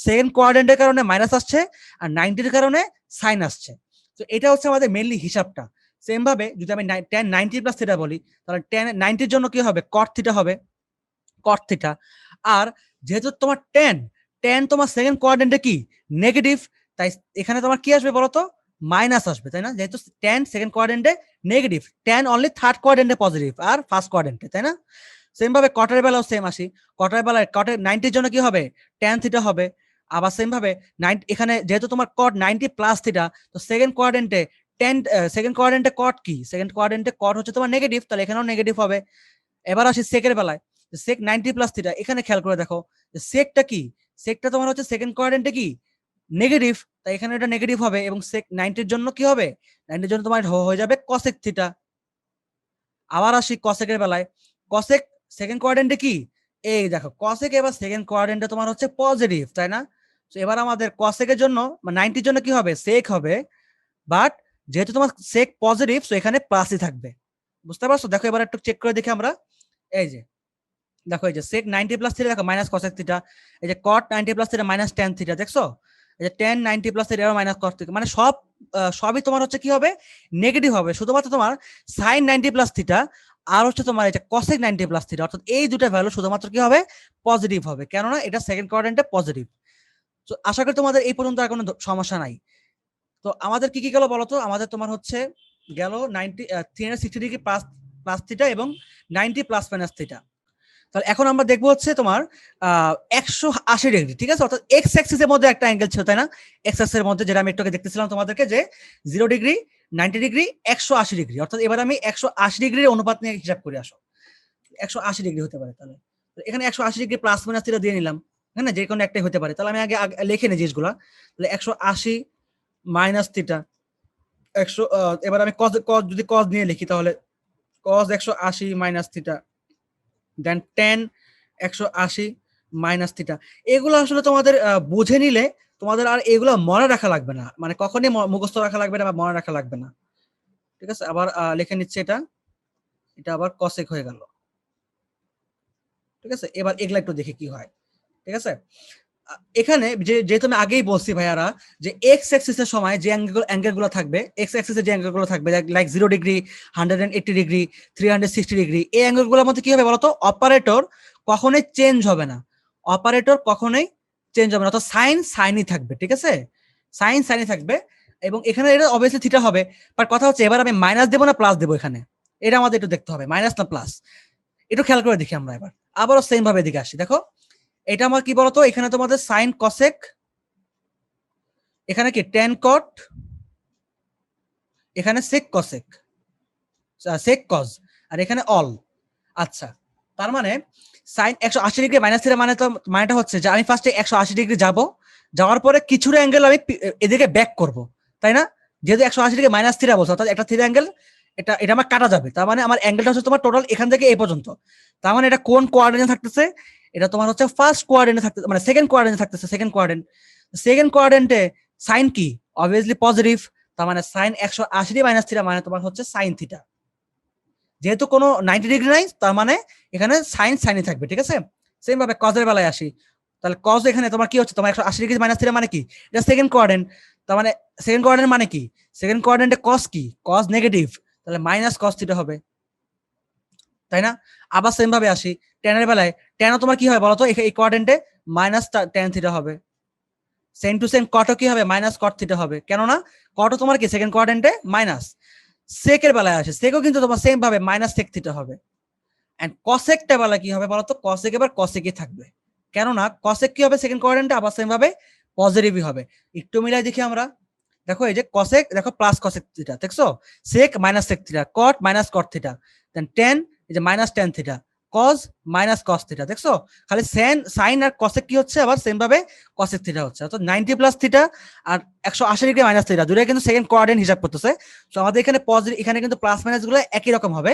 S1: সেকেন্ড কোয়াড্রেন্টের কারণে মাইনাস আসছে, আর 90 এর কারণে সাইন আসছে। তো এটা হচ্ছে আমাদের মেইনলি হিসাবটা। সেম ভাবে যদি আমি tan 90 প্লাস থিটা বলি, তাহলে tan 90 এর জন্য কি হবে? cot থিটা হবে, cot থিটা। আর যেহেতু তোমার tan তোমার সেকেন্ড কোয়াড্রেন্টে কি নেগেটিভ, তাই এখানে তোমার কি আসবে বলতো? মাইনাস আসবে, তাই না? যেহেতু tan সেকেন্ড কোয়াড্রেন্টে নেগেটিভ, tan অনলি থার্ড কোয়াড্রেন্টে পজিটিভ আর ফার্স্ট কোয়াড্রেন্টে, তাই না? সেম ভাবে কটের বেলাও সেম আসি, কটের বেলায় কটের 90 এর জন্য কি হবে? tan থিটা হবে। আবার সেম ভাবে 90 এখানে যেহেতু তোমার cot 90 প্লাস থিটা, তো সেকেন্ড কোয়াড্রেন্টে সেকেন্ড কোয়াড্রেন্টে কট কি? সেকেন্ড কোয়াড্রেন্টে কট হচ্ছে তোমার নেগেটিভ, তাহলে এখানেও নেগেটিভ হবে। এবার আসি সেকের বেলায়, সেক 90 প্লাস থিটা, এখানে খেয়াল করে দেখো যে সেকটা কি? সেকটা তোমার হচ্ছে সেকেন্ড কোয়াড্রেন্টে কি নেগেটিভ, তাই এখানে এটা নেগেটিভ হবে, এবং সেক 90 এর জন্য কি হবে? 90 এর জন্য তোমার হয়ে যাবে কসেক থিটা। আবার আসি কসেকের বেলায়, কসেক সেকেন্ড কোয়াড্রেন্টে কি? এই দেখো কসেক এবার সেকেন্ড কোয়াড্রেন্টে তোমার হচ্ছে পজিটিভ, তাই না? তো এবার আমাদের কসেকের জন্য 90 এর জন্য কি হবে? সেক হবে, বাট যেহেতু তোমার সেক পজিটিভ, সো এখানে প্লাসই থাকবে, বুঝতে পারছো? দেখো এবার একটু চেক করে দেখি আমরা, এই যে দেখো এই যে sec 90 প্লাস থিটা দেখো মাইনাস cosec থিটা, এই যে cot 90 plus theta minus tan theta, দেখছো এই যে tan 90 plus theta minus cos theta, মানে সবই তোমার হচ্ছে কি হবে, নেগেটিভ হবে। শুধুমাত্র তোমার sin 90 প্লাস থিটা আর হচ্ছে তোমার এই যে cosec 90 প্লাস থিটা, অর্থাৎ এই দুটো ভ্যালু শুধুমাত্র কি হবে, পজিটিভ হবে, কেননা এটা সেকেন্ড কোয়াড্রেন্টে পজিটিভ। তো আশা করি তোমাদের এই পর্যন্ত আর কোনো সমস্যা নাই। তো আমাদের কি কি গেল বলো তো, আমাদের তোমার হচ্ছে গেল 90 360 ডিগ্রি প্লাস প্লাস থিটা এবং 90 প্লাস মাইনাস থিটা। তাহলে এখন আমরা দেখবো হচ্ছে তোমার 180 ডিগ্রি, ঠিক আছে, অর্থাৎ এক্স অ্যাক্সিসের মধ্যে একটা অ্যাঙ্গেল ছিল তাই না, এক্স অ্যাক্সিসের মধ্যে, যেটা আমি একটু আগে দেখতেছিলাম তোমাদেরকে, যে 0 ডিগ্রি, 90 ডিগ্রি, 180 ডিগ্রি, অর্থাৎ এবার আমি 180 ডিগ্রির অনুপাত নিয়ে হিসাব করে আসো। 180 ডিগ্রি হতে পারে, তাহলে এখানে 180 ডিগ্রি প্লাস মাইনাস থিটা দিয়ে নিলাম, হ্যাঁ না, যে কোনো একটাই হতে পারে। তাহলে আমি আগে লিখে নিই জিনিসগুলা। তাহলে 180 মাইনাস থিটা 100, এবার আমি cos যদি cos নিয়ে লিখি, তাহলে cos 180 মাইনাস থিটা, দেন tan 180 মাইনাস থিটা। এগুলো আসলে তোমাদের বুঝে নিলে তোমাদের আর এগুলো মনে রাখা লাগবে না, মানে কখনই মুখস্থ রাখা লাগবে না বা মনে রাখা লাগবে না, ঠিক আছে। আবার লিখে নিচ্ছে, এটা এটা আবার cosec হয়ে গেল, ঠিক আছে। এবার এগুলা একটু দেখে কি হয়, ঠিক আছে। এখানে যেহেতু আমি আগেই বলছি ভাইয়ারা, যে এক্স অ্যাক্সিসের সময় যে অ্যাঙ্গেল গুলো থাকবে, এক্স অ্যাক্সিসের যে অ্যাঙ্গেল গুলো থাকবে, লাইক 0 ডিগ্রি, 180 ডিগ্রি, 360 ডিগ্রি, এই অ্যাঙ্গেল গুলোর মধ্যে কি হবে বলতো, অপারেটর কখনোই চেঞ্জ হবে না, অপারেটর কখনোই চেঞ্জ হবে না, অর্থাৎ সাইন সাইনই থাকবে, ঠিক আছে, সাইন সাইনই থাকবে। এবং এখানে এটা অবভিয়াসলি থিটা হবে, বাট কথা হচ্ছে এবার আমি মাইনাস দেবো না প্লাস দেবো, এখানে এটা আমাদের একটু দেখতে হবে, মাইনাস না প্লাস, একটু খেয়াল করে দেখি আমরা। এবার আবারও সেম ভাবে এদিকে আসি, দেখো এটা আমার কি বলতো, এখানে তোমাদের সাইন কসেক, এখানে কি ট্যান কট, এখানে সেক কসেক, সেক কজ, আর এখানে অল। আচ্ছা, তার মানে সাইন 180 ডিগ্রি মাইনাস থিটা, মানে তো মানেটা হচ্ছে যে আমি ফার্স্টে 180 ডিগ্রি যাব, যাওয়ার পরে কিছুটা অ্যাঙ্গেল আমি এদিকে ব্যাক করব, তাই না, যেহেতু 180 ডিগ্রি মাইনাস থিটা বলছো, অর্থাৎ একটা থিটা অ্যাঙ্গেল, এটা এটা আমার কাটা যাবে, তার মানে আমার অ্যাঙ্গেলটা হচ্ছে তোমার টোটাল এখান থেকে এই পর্যন্ত। তার মানে এটা কোন কোয়ার্ডিনেটে থাকতেছে, এটা তোমার হচ্ছে ফার্স্ট কোয়ার্ডিনেটে থাকতেছে, মানে সেকেন্ড কোয়ার্ডিনেটে থাকতেছে, সেকেন্ড কোয়ার্ডিনেট। সেকেন্ড কোয়ার্ডিনেটে সাইন কি, অবভিয়াসলি পজিটিভ, তার মানে সাইন 180 ডিগ্রি মাইনাস থিটা মানে তোমার হচ্ছে সাইন থিটা, যেহেতু কোনো 90 ডিগ্রি নাই, তার মানে এখানে সাইন সাইনই থাকবে, ঠিক আছে। সেম ভাবে কজের বেলায় আসি, তাহলে কজ এখানে তোমার কি হচ্ছে, তোমার 180 ডিগ্রি মাইনাস থিটা মানে কি, এটা সেকেন্ড কোয়ার্ডিনেট, তার মানে সেকেন্ড কোয়ার্ডিনেট মানে কি, সেকেন্ড কোয়ার্ডিনেটে কজ কি, কজ নেগেটিভ, তাহলে মাইনাস কজ থিটা হবে, তাই না। আবার সেম ভাবে আসি ট্যানের বেলায়, ট্যানও তোমার কি হবে বলতো, এই কোয়ার্ডিনেটে মাইনাস ট্যান থিটা হবে, সেম টু সেম কটও কি হবে, মাইনাস কট থিটা হবে, কেননা কটও তোমার কি সেকেন্ড কোয়ার্ডিনেটে মাইনাস। সেকের বেলায় আসে, সেকও কিন্তু তোমার সেম ভাবে মাইনাস সেক থিটা হবে। এন্ড কসেকটা বেলা কি হবে বলতো, কসেক এবার কসেকই থাকবে, কেননা কসেক কি হবে সেকেন্ড কোয়াড্রেন্টে আবার সেম ভাবে পজিটিভই হবে। একটু মিলাই দেখি আমরা, দেখো এই যে কসেক, দেখো প্লাস কসেক থিটা, দেখছো, sec minus sec theta, cot minus cot theta, then tan, এই যে minus tan theta, cos minus cos theta, দেখছো, খালি সাইন আর কসেক কি হচ্ছে আবার সেম ভাবে কসেক থিটা হচ্ছে, অর্থাৎ 90 প্লাস থিটা আর 180 ডিগ্রি মাইনাস থিটা দুটোই কিন্তু সেকেন্ড কোয়াড্রেন্ট হিসাব করতেছে। তো আমাদের এখানে পজিটিভ, এখানে কিন্তু প্লাস মাইনাস গুলো একই রকম হবে,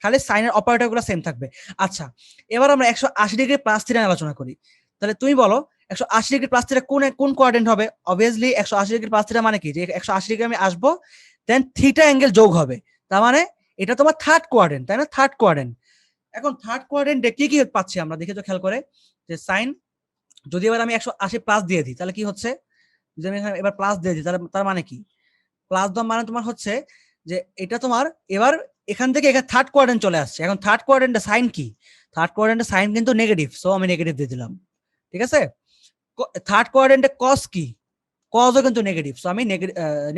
S1: খালি সাইনের অপারেটর গুলো সেম থাকবে। আচ্ছা, এবার আমরা 180 ডিগ্রি প্লাস থিটা আলোচনা করি। তাহলে তুমি বলো 180 ডিগ্রি প্লাস থিটা কোন কোন কোয়াড্রেন্ট হবে? অবভিয়াসলি 180 ডিগ্রি প্লাস থিটা মানে কি, যে 180 ডিগ্রি আমি আসবো, দেন থিটা অ্যাঙ্গেল যোগ হবে, তার মানে এটা তোমার থার্ড কোয়াড্রেন্ট, তাই না, থার্ড কোয়াড্রেন্ট। এখন থার্ড কোয়াড্রেন্টে কি কি পাচ্ছি আমরা, দেখি তো খেয়াল করে, যে সাইন, যদি এবার আমি 180 প্লাস দিয়ে দিই তাহলে কি হচ্ছে, যদি আমি এবার প্লাস দিয়ে দিই তাহলে তার মানে কি, প্লাস দেওয়া মানে তোমার হচ্ছে যে এটা তোমার এবার এখান থেকে এখানে থার্ড কোয়াড্রেন্ট চলে আসছে। এখন থার্ড কোয়াড্রেন্টে সাইন কি, থার্ড কোয়াড্রেন্টে সাইন কিন্তু নেগেটিভ, সো আমি নেগেটিভ দিয়ে দিলাম, ঠিক আছে। থার্ড কোয়াড্রেন্টে কস কি, কজও কিন্তু নেগেটিভ, সো আমি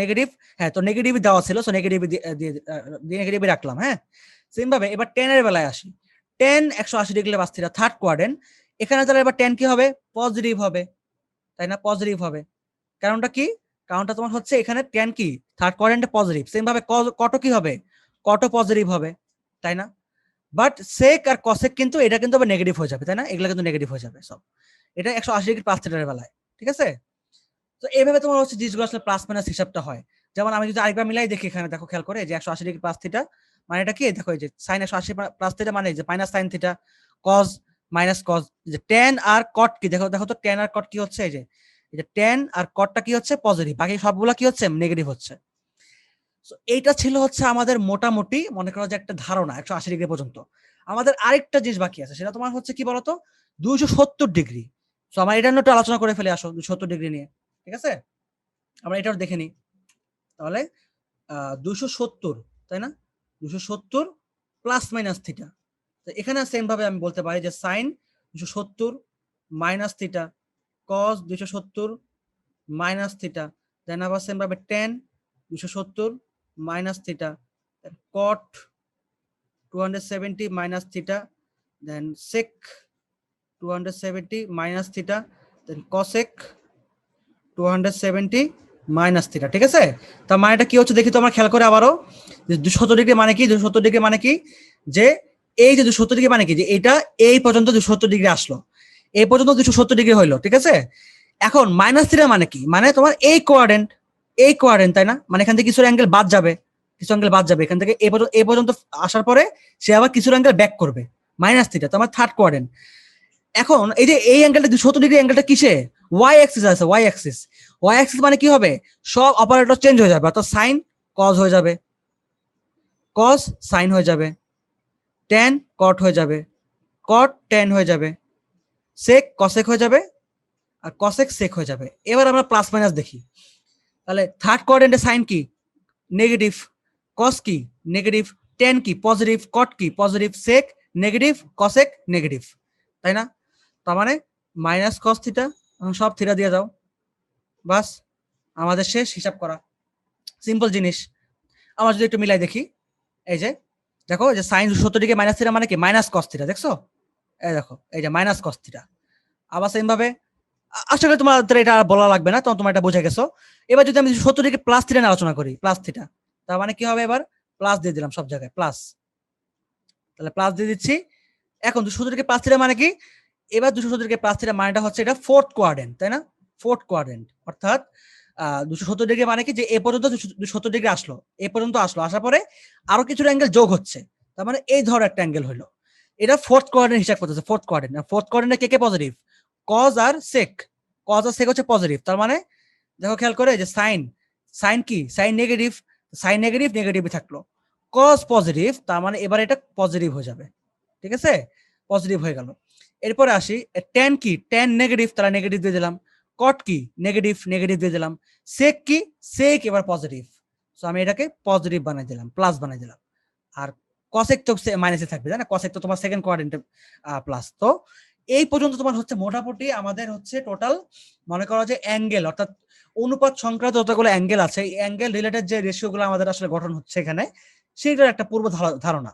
S1: নেগেটিভ, হ্যাঁ, তো নেগেটিভ দেওয়া ছিল, সো নেগেটিভ দিয়ে নেগেটিভ রাখলাম, হ্যাঁ। সেম ভাবে এবার টেনের বেলায় আসি, টেন 180 ডিগ্রি বাস থিটা, থার্ড কোয়াড্রেন্ট, এখানে তাহলে এবার টেন কি হবে, পজিটিভ হবে, তাই না, পজিটিভ হবে। কারণটা কি, কারণটা তোমার হচ্ছে এখানে টেন কি থার্ড কোয়াড্রেন্টে পজিটিভ, সেম ভাবে কট কি হবে, কট পজিটিভ হবে, তাই না। বাট সেক আর কসেক কিন্তু এটা কিন্তু আবার নেগেটিভ হয়ে যাবে, তাই না, এগুলো কিন্তু নেগেটিভ হয়ে যাবে সব, এটা 180 ডিগ্রি প্লাস থিটার বেলায়, ঠিক আছে। তো এইভাবে তোমার হচ্ছে জিনিসগুলো আসলে প্লাস মাইনাস হিসাবটা হয়। যেমন আমি যদি আরেকবার মিলাই দেখি, এখানে দেখো খেয়াল করে, যে 180 ডিগ্রি প্লাস থিটা মানে এটা কি, দেখো এই যে সাইন 180 প্লাস থিটা মানে যে minus sine theta, cos minus cause, যে টেন আর কট কি, দেখো দেখো তো টেন আর কট কি হচ্ছে, এই যে টেন আর কটটা কি হচ্ছে, পজিটিভ, বাকি সবগুলো কি হচ্ছে, নেগেটিভ হচ্ছে। এইটা ছিল হচ্ছে আমাদের মোটামুটি মনে করো যে একটা ধারণা 180 ডিগ্রি পর্যন্ত। আমাদের আরেকটা জিনিস বাকি আছে, সেটা তোমার হচ্ছে কি বলতো, 270 ডিগ্রি। তো আমরা এটা নিয়ে একটু আলোচনা করে ফেলে, আসো 270 ডিগ্রি নিয়ে, ঠিক আছে? আমরা এটাও দেখে নিই। তাহলে 270, তাই না? 270 প্লাস মাইনাস থিটা। তো এখানে সেম ভাবে আমি বলতে পারি যে সাইন 270 মাইনাস থিটা, কস 270 মাইনাস থিটা, দেন আবার সেম ভাবে টেন 270 মাইনাস থিটা, কট 270 মাইনাস থিটা, দেন সেক 270 মাইনাস থিটা, দেন কসেক 270 মাইনাস থিটা, ঠিক আছে? তার মানেটা কি হচ্ছে দেখি তো আমরা খেয়াল করে আবারও, যে 270 ডিগ্রি মানে কি, 270 ডিগ্রি মানে কি, যে এই যে 270 ডিগ্রি মানে কি, যে এটা এই পর্যন্ত 270 ডিগ্রি আসলো, এই পর্যন্ত 270 ডিগ্রি হইলো, ঠিক আছে? এখন মাইনাস থিটা মানে কি, মানে তোমার এই কোয়াড্রেন্ট, এই কোয়াড্রেন্ট, তাই না? মানে এখান থেকে কিছু অ্যাঙ্গেল বাদ যাবে, কিছু অ্যাঙ্গেল বাদ যাবে এখান থেকে এই পর্যন্ত আসার পরে সে আবার কিছু অ্যাঙ্গেল ব্যাক করবে, মাইনাস থিটা, তো আমার থার্ড কোয়াড্রেন্ট। এখন এই যে এই অ্যাঙ্গেলটা 270 ডিগ্রি অ্যাঙ্গেলটা কিসে, ওয়াই অ্যাক্সিস আছে, ওয়াই অ্যাক্সিস। ওয়াই অ্যাক্সিস মানে কি হবে, সব অপারেটর চেঞ্জ হয়ে যাবে, অর্থাৎ সাইন কজ হয়ে যাবে, কজ সাইন হয়ে যাবে, ট্যান কট হয়ে যাবে, কট ট্যান হয়ে যাবে, সেক কসেক হয়ে যাবে, আর কসেক সেক হয়ে যাবে। এবার আমরা প্লাস মাইনাস দেখি। তাহলে থার্ড কোয়াড্রেন্টে সাইন কি, নেগেটিভ, কস কি নেগেটিভ, ট্যান কি পজিটিভ, কট কি পজিটিভ, সেক নেগেটিভ, কসেক নেগেটিভ, তাই না? তার মানে মাইনাস কস থিটা, সব থিটা দিয়ে দাও, বাস আমাদের শেষ হিসাব করা, সিম্পল জিনিস। আমরা যদি একটু মিলাই দেখি, এই যে দেখো, যে সাইন 70 ডিগ্রি মাইনাস থিটা মানে কি, মাইনাস কস থিটা, দেখছো? এই দেখো, এই যে মাইনাস কস থিটা। আবার সেম ভাবে, আশা করি তোমার এটা বলা লাগবে না, তখন তোমার এটা বুঝে গেছো। এবার যদি আমি 70 ডিগ্রি প্লাস থিটা নিয়ে আলোচনা করি, প্লাস থিটা, তার মানে কি হবে, এবার প্লাস দিয়ে দিলাম সব জায়গায় প্লাস, তাহলে প্লাস দিয়ে দিচ্ছি। এখন 270 ডিগ্রি প্লাস থিটা মানে কি, এবার 270 ডিগ্রি প্লাস থিটা মানেটা হচ্ছে এটা ফোর্থ কোয়াড্রেন্ট, তাই না? ফোর্থ কোয়াড্রেন্ট, অর্থাৎ 270 ডিগ্রি মানে কি, যে এ পর্যন্ত 270 ডিগ্রি আসলো, এ পর্যন্ত আসলো, আসার পরে আরো কিছু অ্যাঙ্গেল যোগ হচ্ছে, তার মানে এই ধর একটা অ্যাঙ্গেল হলো, এটা ফোর্থ কোয়াড্রেন্ট হিসাব করতেছে। ফোর্থ কোয়াড্রেন্ট, ফোর্থ কোয়াড্রেন্টে কে কে পজিটিভ, কজ আর সেক, কজ আর সেক হচ্ছে পজিটিভ, তার মানে দেখো খেয়াল করে, যে সাইন, সাইন কি, সাইন নেগেটিভ, সাইন নেগেটিভ, নেগেটিভই থাকলো, কজ পজিটিভ, তার মানে এবার এটা পজিটিভ হয়ে যাবে, ঠিক আছে? পজিটিভ হয়ে গেল। এরপরে আসি ট্যান কি, ট্যান নেগেটিভ, তারা নেগেটিভ দিয়ে দিলাম, কট কি নেগেটিভ, নেগেটিভ দিয়ে দিলাম, সেক কি, সেক এবার পজিটিভ, সো আমি এটাকে পজিটিভ বানাই দিলাম, প্লাস বানাই দিলাম। আর কসেক তো মাইনাসে থাকবে, তাই না? কসেক তো তোমার সেকেন্ড কোয়াড্রেন্টে প্লাস। তো এই পর্যন্ত তোমার হচ্ছে মোটামুটি আমাদের হচ্ছে টোটাল, মনে করো যে অ্যাঙ্গেল, অর্থাৎ অনুপাত সংক্রান্ত যতগুলো অ্যাঙ্গেল আছে, এই অ্যাঙ্গেল রিলেটেড যে রেশিওগুলো আমাদের আসলে গঠন হচ্ছে এখানে, সেইটার একটা পূর্ব ধারণা।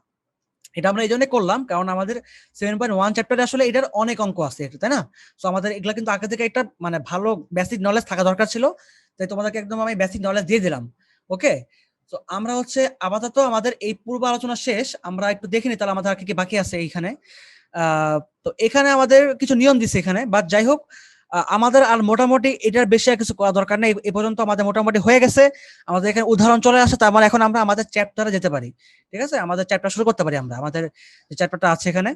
S1: এটা আমরা এই জন্য করলাম কারণ আমাদের 7.1 চ্যাপ্টারে আসলে এটার অনেক অঙ্ক আছে, তাই না? তো আমাদের এগুলা কিন্তু আগে থেকে একটা মানে ভালো বেসিক নলেজ থাকা দরকার ছিল, তাই তোমাদেরকে একদম আমি বেসিক নলেজ দিয়ে দিলাম। ওকে, তো আমরা হচ্ছে আপাতত আমাদের এই পূর্ব আলোচনা শেষ, আমরা একটু দেখে নিই তাহলে আমাদের আর কি কি বাকি আছে এইখানে। তো এখানে আমাদের কিছু নিয়ম দিছে এখানে, বাট যাই হোক, আমাদের আর মোটামুটি এটার বেশি আর কিছু করা দরকার নেই, এ পর্যন্ত আমাদের মোটামুটি হয়ে গেছে। আমাদের এখানে উদাহরণ চলে আসে, তার মানে এখন আমরা আমাদের চ্যাপ্টারে যেতে পারি, ঠিক আছে? আমাদের চ্যাপ্টার শুরু করতে পারি আমরা, আমাদের যে চ্যাপ্টারটা আছে এখানে।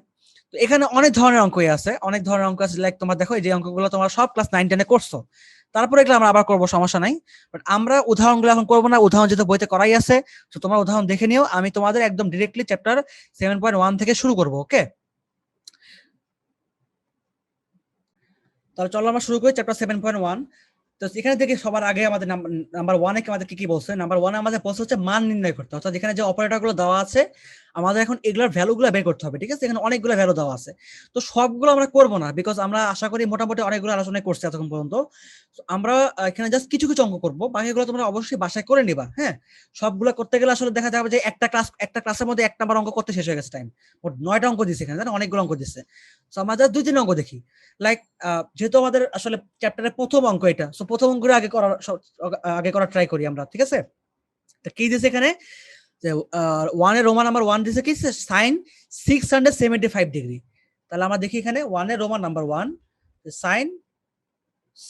S1: তো এখানে অনেক ধরনের অঙ্কই আছে, অনেক ধরনের অঙ্ক আছে, লাইক তোমার দেখো এই যে অঙ্কগুলো তোমরা সব ক্লাস 9-10-এ করছো, তারপরে এগুলো আমরা আবার করবো, সমস্যা নাই। বাট আমরা উদাহরণগুলো এখন করবো না, উদাহরণ যেহেতু বইতে করাই আছে, তো তোমরা উদাহরণ দেখে নিও, আমি তোমাদের একদম ডিরেক্টলি চ্যাপ্টার 7.1 থেকে শুরু করবো। ওকে, তাহলে চলো আমরা শুরু করি চ্যাপ্টার 7.1। তো এখানে থেকে সবার আগে আমাদের নাম্বার ওয়ানে আমাদের কি কি বলছে, নাম্বার ওয়ানে আমাদের বলছে হচ্ছে মান নির্ণয় করতে, অর্থাৎ এখানে যে অপারেটর গুলো দেওয়া আছে আমাদের এখন এগুলোর ভ্যালু গুলো বের করতে হবে, ঠিক আছে? এখানে অনেকগুলো ভ্যালু দেওয়া আছে, তো সবগুলো আমরা করবো না, বিকজ আমরা আশা করি মোটামুটি অনেকগুলো আলোচনা করছি এতক্ষণ পর্যন্ত। আমরা এখানে জাস্ট কিছু কিছু অঙ্ক করবো, বাকিগুলো তোমরা অবশ্যই বাসায় করে নিবা। হ্যাঁ, সবগুলো করতে গেলে আসলে দেখা যাবে যে একটা ক্লাসের মধ্যে 1 নাম্বার অঙ্ক করতে শেষ হয়ে গেছে টাইম, মোট 9টা অঙ্ক দিচ্ছে এখানে, অনেকগুলো অঙ্ক দিচ্ছে। তো আমরা জাস্ট 2-3 অঙ্ক দেখি, লাইক যেহেতু আমাদের আসলে চ্যাপ্টারের প্রথম অঙ্ক এটা, সো প্রথম অঙ্কটা আগে করার ট্রাই করি আমরা, ঠিক আছে? তো কি দিয়েছে এখানে, যে ওয়ানের রোমান নাম্বার ওয়ান দিয়েছে কি, সাইন 675 ডিগ্রি। তাহলে আমরা দেখি এখানে ওয়ানের Roman number one, sine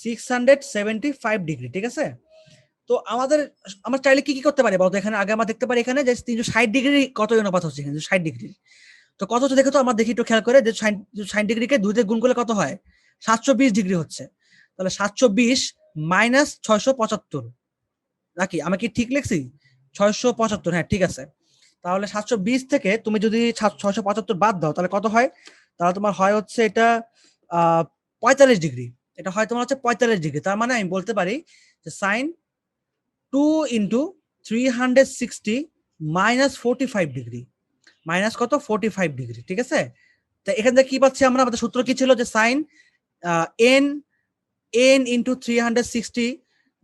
S1: 675 degree, ঠিক আছে? তো আমরা চাইলে কি কি করতে পারি বলতো, এখানে আগে আমরা দেখতে পারি এখানে যে 360 ডিগ্রি কত অনুপাত হচ্ছে এখানে, 60 ডিগ্রি। তো কত হচ্ছে দেখো তো, আমরা দেখি একটু খেয়াল করে, যে 60 ডিগ্রিকে 2 দিয়ে গুণ করলে কত হয়, 720 ডিগ্রি হচ্ছে। তাহলে 720 মাইনাস 675, নাকি আমি কি ঠিক লিখছি? 675, হ্যাঁ ঠিক আছে। তাহলে 720 থেকে তুমি যদি 675 বাদ দাও তাহলে কত হয়? তাহলে তোমার হয় হচ্ছে এটা 45 ডিগ্রি। এটা হয় তোমার হচ্ছে 45 ডিগ্রি। তার মানে আমি বলতে পারি যে sine 2 into 360 minus 45 degree, minus কত 45 ডিগ্রি। ঠিক আছে, তো এখান থেকে কি পাচ্ছি আমরা? আমাদের সূত্র কি ছিল? যে sine N N into 360,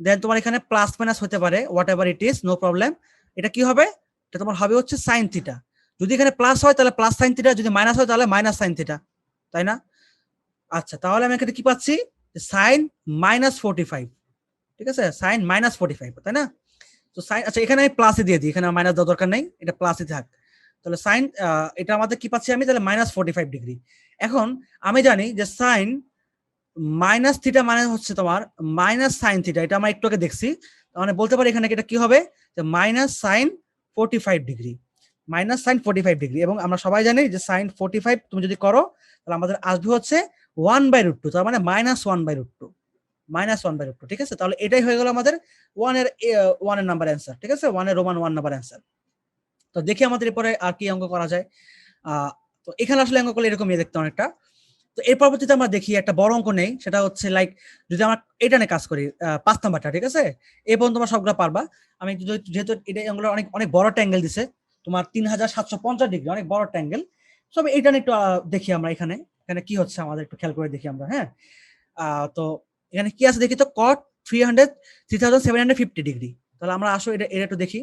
S1: then তোমার এখানে প্লাস মাইনাস হতে পারে, whatever it is, no problem. এটা কি হবে? এটা তোমার হবে হচ্ছে সাইন থিটা। যদি এখানে প্লাস হয় তাহলে প্লাস সাইন থিটা, যদি মাইনাস হয় তাহলে মাইনাস সাইন থিটা, তাই না? আচ্ছা, তাহলে আমি এখানে কি পাচ্ছি? Sine minus 45। ঠিক আছে, সাইন মাইনাস 45, তাই না? তো সাইন, আচ্ছা এখানে আমি প্লাসে দিয়ে দিই, এখানে মাইনাস দেওয়ার দরকার নেই, এটা প্লাসই থাক। তাহলে সাইন, এটা আমাদের কি পাচ্ছি আমি? তাহলে মাইনাস 45 ডিগ্রি। এখন আমি জানি যে সাইন মাইনাস থিটা মানে হচ্ছে তোমার মাইনাস সাইন থিটা, এটা আমরা একটু আগে দেখছি। মানে বলতে পারি এখানে এটা কি হবে? যে minus sine 45 degree, minus sine 45 degree. এবং আমরা সবাই জানি যে সাইন 45 তুমি যদি করো তাহলে আমাদের আসবে হচ্ছে 1/√2, তার মানে মাইনাস 1/√2, মাইনাস 1/√2। ঠিক আছে, তাহলে এটাই হয়ে গেল আমাদের ওয়ানের নাম্বার অ্যান্সার। ঠিক আছে, ওয়ানের রোমান 1 নাম্বার অ্যান্সার। তো দেখি আমাদের এরপরে আর কি অঙ্ক করা যায়। তো এখানে আসলে অঙ্ক করলে এরকমই দেখতে অনেকটা। তো এর পরবর্তীতে আমরা দেখি একটা বড় অঙ্ক নেই, সেটা হচ্ছে লাইক যদি আমরা এটা নিয়ে কাজ করি 5 নাম্বারটা। ঠিক আছে, এই পর্যন্ত তোমরা সবগুলো পারবা। আমি যেহেতু এটা অঙ্কগুলো অনেক অনেক বড় একটা অ্যাঙ্গেল দিছে, তোমার 3750 ডিগ্রি, অনেক বড় একটা অ্যাঙ্গেল। সব এটা নিয়ে একটু দেখি আমরা এখানে এখানে কি হচ্ছে আমাদের একটু খেয়াল করে দেখি আমরা। হ্যাঁ, তো এখানে কি আছে দেখি তো, কট 3750 ডিগ্রি। তাহলে আমরা আসো এটা এটা একটু দেখি।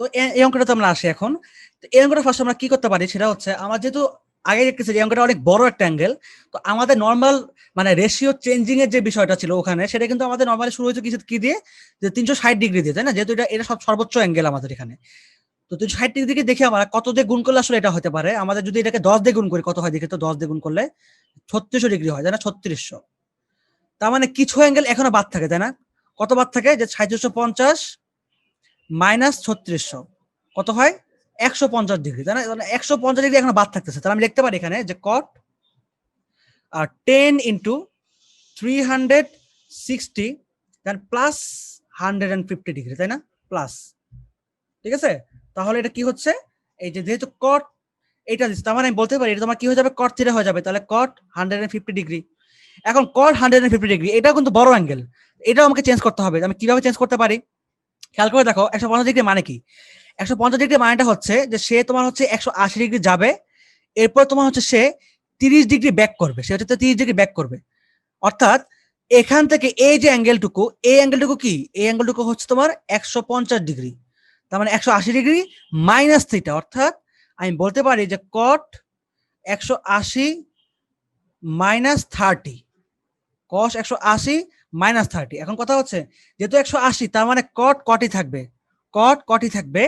S1: তো এই অঙ্কটা তো আমরা আসি এখন। তো এই অঙ্কটা ফার্স্ট আমরা কি করতে পারি সেটা হচ্ছে, আমার যেহেতু আগে দেখতেছি এই অঙ্কটা অনেক বড় একটা অ্যাঙ্গেল, তো আমাদের নর্মাল মানে রেশিও চেঞ্জিং এর যে বিষয়টা ছিল ওখানে, সেটা কিন্তু আমাদের নর্মালি শুরু হয়েছে কি দিয়ে? যে 360 ডিগ্রি দিয়ে, তাই না? যেহেতু এটা এটা সব সর্বোচ্চ অ্যাঙ্গেল আমাদের এখানে। তো 360 ডিগ্রি দেখি আমরা কত দিয়ে গুণ করলে আসলে এটা হতে পারে। আমাদের যদি এটাকে 10 দিয়ে গুণ করি কত হয় দেখি তো। 10 দিয়ে গুণ করলে 3600 ডিগ্রি হয়, তাই না? 3600। তার মানে কিছু অ্যাঙ্গেল এখনো বাদ থাকে, তাই না? কত বাদ থাকে? যে 3750 মাইনাস 3600 কত হয়? 150 ডিগ্রি, তাই না? 150 ডিগ্রি এখন বাদ থাকতেছে। তাহলে আমি লিখতে পারি এখানে যে কট 10 ইন্টু 360 দেন প্লাস 150 ডিগ্রি, তাই না? প্লাস, ঠিক আছে। তাহলে এটা কি হচ্ছে? এই যে যেহেতু কট এটা দিচ্ছে, তার মানে আমি বলতে পারি এটা তোমার কি হয়ে যাবে? কট থিটা হয়ে যাবে। তাহলে কট 150 ডিগ্রি। এখন কট 150 ডিগ্রি এটাও কিন্তু বড় অ্যাঙ্গেল, এটাও আমাকে চেঞ্জ করতে হবে। আমি কিভাবে চেঞ্জ করতে পারি? খেয়াল করে দেখো, 150 ডিগ্রি মানে কি? 150 ডিগ্রি মানেটা হচ্ছে যে সে তোমার হচ্ছে 180 ডিগ্রি যাবে, এরপর তোমার হচ্ছে সে 30 ডিগ্রি ব্যাক করবে, সে হচ্ছে 30 ডিগ্রি ব্যাক করবে। অর্থাৎ এখান থেকে এই যে অ্যাঙ্গেলটুকু, এই অ্যাঙ্গেলটুকু কি? এই অ্যাঙ্গেলটুকু হচ্ছে তোমার 150 ডিগ্রি। তার মানে 180 ডিগ্রি মাইনাস থিটা। অর্থাৎ আমি বলতে পারি যে কট 180 মাইনাস 30, কস 180 মাইনাস 30। এখন কথা হচ্ছে যেহেতু 180, তার মানে কট কটই থাকবে, কট কটই থাকবে।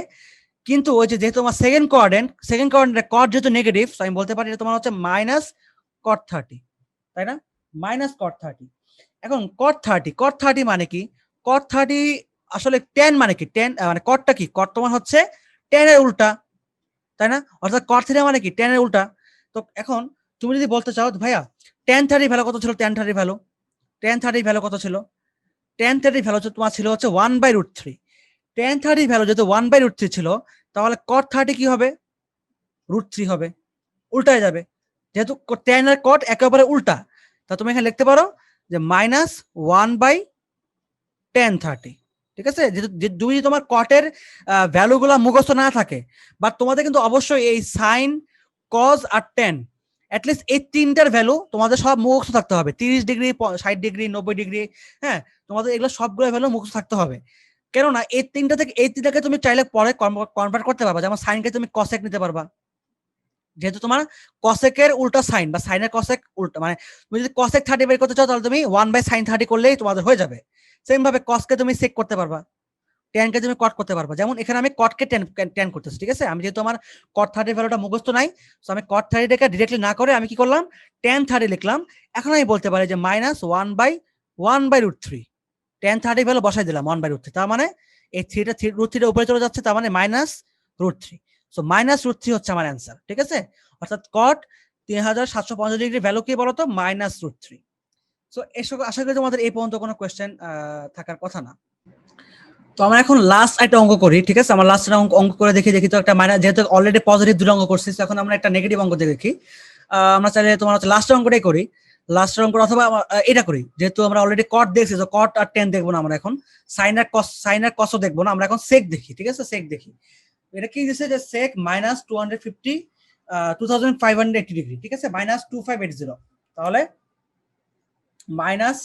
S1: কিন্তু ওই যে যেহেতু আমার সেকেন্ড কোয়াড্রেন্ট কট যেহেতু নেগেটিভ, আমি বলতে পারি এটা তোমার হচ্ছে মাইনাস কট 30, তাই না? মাইনাস কট 30। এখন কট 30 মানে কি? কট 30 আসলে টেন মানে কি? টেন মানে কটটা কি? কট তোমার হচ্ছে টেনের উল্টা, তাই না? অর্থাৎ কট থিটা মানে কি? টেনের উল্টা। তো এখন তুমি যদি বলতে চাও ভাইয়া টেন 30 ভ্যালু কত ছিল? টেন থার্টি ভ্যালু কত ছিল? টেন থার্টি ভ্যালু তোমার ছিল হচ্ছে 1/√3। টেন থার্টি ভ্যালু যেহেতু 1/√3 ছিল, তাহলে কট 30 কি হবে? √3 হবে, উল্টায় যাবে। যেহেতু টেন আর কট একেবারে উল্টা, তা তুমি এখানে লিখতে পারো যে মাইনাস 1/1030। ঠিক আছে, যদি তোমার কটের ভ্যালু গুলা মুখস্থ না থাকে, বাট তোমাদের কিন্তু অবশ্যই এই সাইন, কজ আর টেন, অ্যাটলিস্ট এই তিনটার ভ্যালু তোমাদের সব মুখস্থ থাকতে হবে। 30 ডিগ্রি, 60 ডিগ্রি, 90 ডিগ্রি, হ্যাঁ, তোমাদের এগুলো সবগুলো ভ্যালু মুখস্থ থাকতে হবে। কেননা এই তিনটা থেকে এই তিনটাকে তুমি চাইলে পরে কনভার্ট করতে পারবা। যেমন সাইনকে তুমি কসেক নিতে পারবা, যেহেতু তোমার কসেকের উল্টা সাইন বা সাইনের কসেক উল্টা, মানে তুমি যদি কসেক 30 বের করতে চাও তাহলে তুমি 1/sin30 করলেই তোমাদের হয়ে যাবে। সেম ভাবে কসকে তুমি সেক করতে পারবা, টেনকে তুমি কট করতে পারবা। যেমন এখানে আমি কটকে টেন করতেছি, ঠিক আছে। আমি যেহেতু আমার কট 30 ভ্যালুটা মুখস্থ নাই, তো আমি কট 30টাকে ডিরেক্টলি না করে আমি কি করলাম? টেন 30 লিখলাম। এখন আমি বলতে পারি যে মাইনাস 1/√3, টেন 30 ভ্যালু বসাই দিলাম 1/√3। তার মানে এই থ্রিটা √3 উপরে চলে যাচ্ছে, তার মানে মাইনাস √3। সো মাইনাস √3 হচ্ছে আমার অ্যান্সার, ঠিক আছে। অর্থাৎ কট 3750 ডিগ্রি ভ্যালু কি বলতো? মাইনাস √3। সো এসব আশা করি তোমাদের এই পর্যন্ত কোনো কোয়েশ্চেন থাকার কথা না। তো তো আমরা এখন লাস্ট একটা অঙ্ক করি, ঠিক আছে? আমরা লাস্ট অঙ্ক অঙ্ক করে দেখি তো একটা মাইনাস, যেহেতু অলরেডি পজিটিভ দুটো অঙ্ক করছি, তো এখন আমরা একটা নেগেটিভ অঙ্ক দেখি। আমরা চাইলে তোমার হচ্ছে লাস্ট অঙ্কটাই করি, লাস্ট অঙ্ক অথবা এটা করি, যেহেতু আমরা অলরেডি কট দেখছি, তো কট আর টেন দেখবো না আমরা এখন, সাইন আর কসও দেখবো না, আমরা এখন সেক দেখি, ঠিক আছে? সেক দেখি। এটা কি দিচ্ছে যে সেক মাইনাস 250 2580 ডিগ্রি, ঠিক আছে? মাইনাস 2580, তাহলে মাইনাস,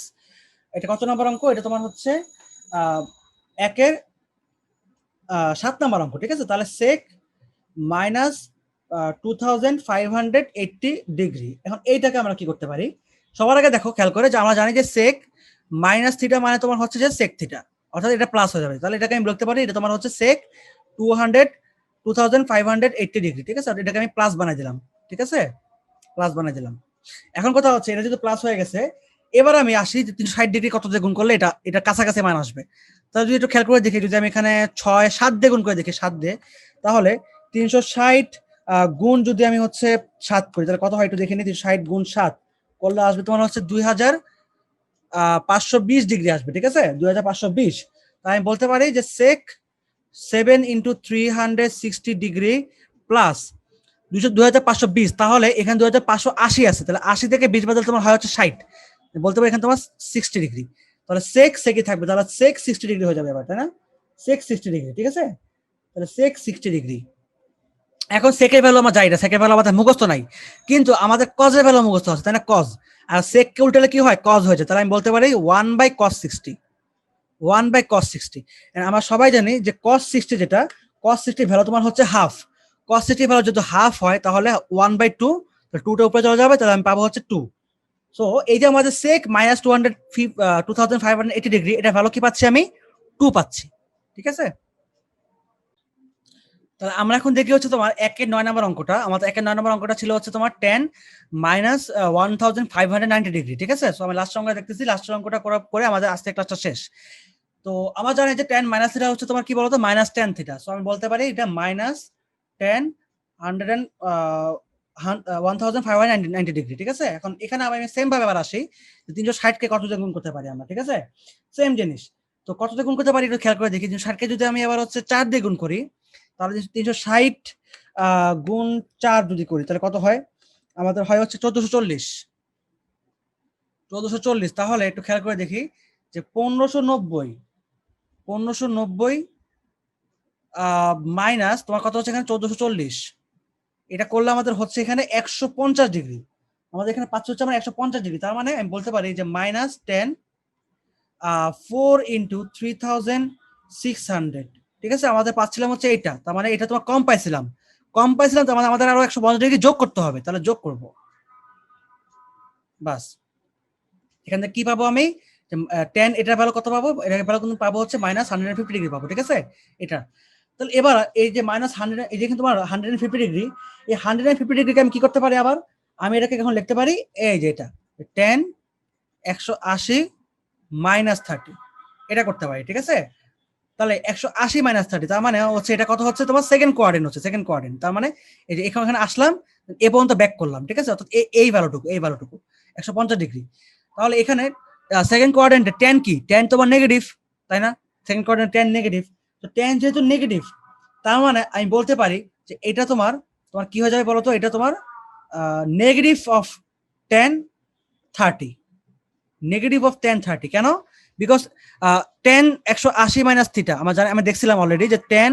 S1: এটা কত নম্বর অঙ্ক? এটা তোমার হচ্ছে একের 7 নম্বর অঙ্ক, ঠিক আছে? তাহলে সেক মাইনাস 2580 ডিগ্রি। এখন এইটাকে আমরা কি করতে পারি? সবার আগে দেখো, খেয়াল করে যে আমরা জানি যে সেক মাইনাস থিটা মানে তোমার হচ্ছে যে সেক থিটা, অর্থাৎ এটা প্লাস হয়ে যাবে। তাহলে এটাকে আমি বলতে পারি এটা তোমার হচ্ছে সেক 2580 ডিগ্রি, ঠিক আছে? এটাকে আমি প্লাস বানাই দিলাম, ঠিক আছে? প্লাস বানাই দিলাম। এখন কথা হচ্ছে এটা যদি প্লাস হয়ে গেছে, এবার আমি আসি 360 ডিগ্রি কত দিয়ে গুণ করলে এটা এটা কাছাকাছি মান আসবে। তাহলে যদি একটু খেয়াল করে দেখি, যদি আমি এখানে 6 7 দিয়ে গুণ করে দেখি, 7 দিয়ে, তাহলে 360 গুণ যদি আমি হচ্ছে 7 করি, তাহলে কত হয় একটু দেখে নিই। 360 গুণ 7 করলে আসবে তোমার হচ্ছে 2520 ডিগ্রি আসবে, ঠিক আছে? 2520। তাই আমি বলতে পারি যে সেক 7 ইন্টু 360 ডিগ্রি প্লাস 2520, তাহলে এখানে 2580 আছে, তাহলে 80 থেকে 20 বাদল তোমার হয় হচ্ছে 60, বলতে পারি এখানে তোমার 60 ডিগ্রি। তাহলে সেক সেকই থাকবে, তাহলে সেক 60 ডিগ্রি হয়ে যাবে এবার, তাই না? সেক 60 ডিগ্রি, ঠিক আছে? তাহলে সেক 60 ডিগ্রি। এখন সেকের ভ্যালু আমার যাই না, সেকের ভ্যালু আমাদের মুখস্থ নাই, কিন্তু আমাদের কজের ভ্যালু মুখস্থ আছে, তাই না? কজ আর সেক কে উল্টালে কি হয়? কজ হয়েছে। তাহলে আমি বলতে পারি 1/cos 60, 1/cos 60। আমরা সবাই জানি যে cos 60, যেটা cos 60 ভ্যালু তোমার হচ্ছে হাফ। cos 60 ভ্যালু যদি হাফ হয় তাহলে 1/2, তো 2টা উপরে চলে যাবে, তাহলে আমি পাবো হচ্ছে 2। সো এই যে আমাদের সেক মাইনাস 2580 ডিগ্রি, এটা ভ্যালু কি পাচ্ছি আমি? 2 পাচ্ছি, ঠিক আছে? তাহলে আমরা এখন দেখি হচ্ছে তোমার 1/9 নম্বর অঙ্কটা। আমাদের 1/9 নম্বর অঙ্কটা ছিল হচ্ছে তোমার 10 মাইনাস 1590 ডিগ্রি, ঠিক আছে? সো আমি লাস্ট অঙ্কটা দেখতেছি, লাস্ট অঙ্কটা করে আমাদের আজকে ক্লাসটা শেষ। তো আমার জানি যে 10 মাইনাস থিটা হচ্ছে তোমার কি বলতো? Minus 10 theta. সো আমি বলতে পারি এটা মাইনাস 10 100 1590 ডিগ্রি, ঠিক আছে? এখন এখানে আমি সেম ভাবে আবার আসি, 360 কে কত দিয়ে গুণ করতে পারি আমরা, ঠিক আছে? সেম জিনিস। তো কত দিয়ে গুণ করতে পারি একটু খেয়াল করে দেখি। 360 কে যদি আমি আবার হচ্ছে 4 দিয়ে গুণ করি, তাহলে 360 গুণ 4 যদি করি, তাহলে কত হয়? আমাদের হয় হচ্ছে 1440, 1440। তাহলে একটু খেয়াল করে দেখি যে 1590 মাইনাস তোমার কত হচ্ছে এখানে 1440, এটা করলে আমাদের হচ্ছে এখানে 150 ডিগ্রি। আমাদের এখানে পাচ্ছে হচ্ছে আমার 150 ডিগ্রি। তার মানে আমি বলতে পারি যে মাইনাস 10 4 ইন্টু 3600, ঠিক আছে? আমাদের পাচ্ছিলাম হচ্ছে এইটা, তার মানে এটা তোমার কম পাইছিলাম, তার মানে আমাদের আরো 150 ডিগ্রি যোগ করতে হবে। তাহলে যোগ করব, বাস। এখান থেকে কি পাবো আমি? 10, এটার ভ্যালু কত পাবো? এটার ভ্যালু কিন্তু পাবো হচ্ছে মাইনাস 150 ডিগ্রি পাবো, ঠিক আছে? এটা তাহলে এবার এই যে মাইনাস 100, এই যে তোমার 150 ডিগ্রি, এই 150 ডিগ্রিকে আমি কি করতে পারি? আবার আমি এটাকে এখন লিখতে পারি এই যে এটা 10 180 মাইনাস 30, এটা করতে পারি, ঠিক আছে? তাহলে 180 মাইনাস 30, তার মানে হচ্ছে এটা কত হচ্ছে তোমার? সেকেন্ড কোয়ার্ডিনেট হচ্ছে, সেকেন্ড কোয়ার্ডিনেট। তার মানে এই যে এখানে আসলাম, এ পর্যন্ত ব্যাক করলাম, ঠিক আছে? অর্থাৎ এই ভ্যালুটুকু 150 ডিগ্রি। তাহলে এখানে সেকেন্ড কোয়ার্ডিনেটে tan কি? tan তোমার নেগেটিভ, তাই না? Second coordinate tan negative. তো tan যেহেতু নেগেটিভ, তার মানে আমি বলতে পারি যে এটা তোমার তোমার কি হয়ে যাবে বলো তো? এটা তোমার negative of tan 30, negative of tan 30। কেন? বিকজ tan 180 মাইনাস থিটা আমি দেখছিলাম অলরেডি যে tan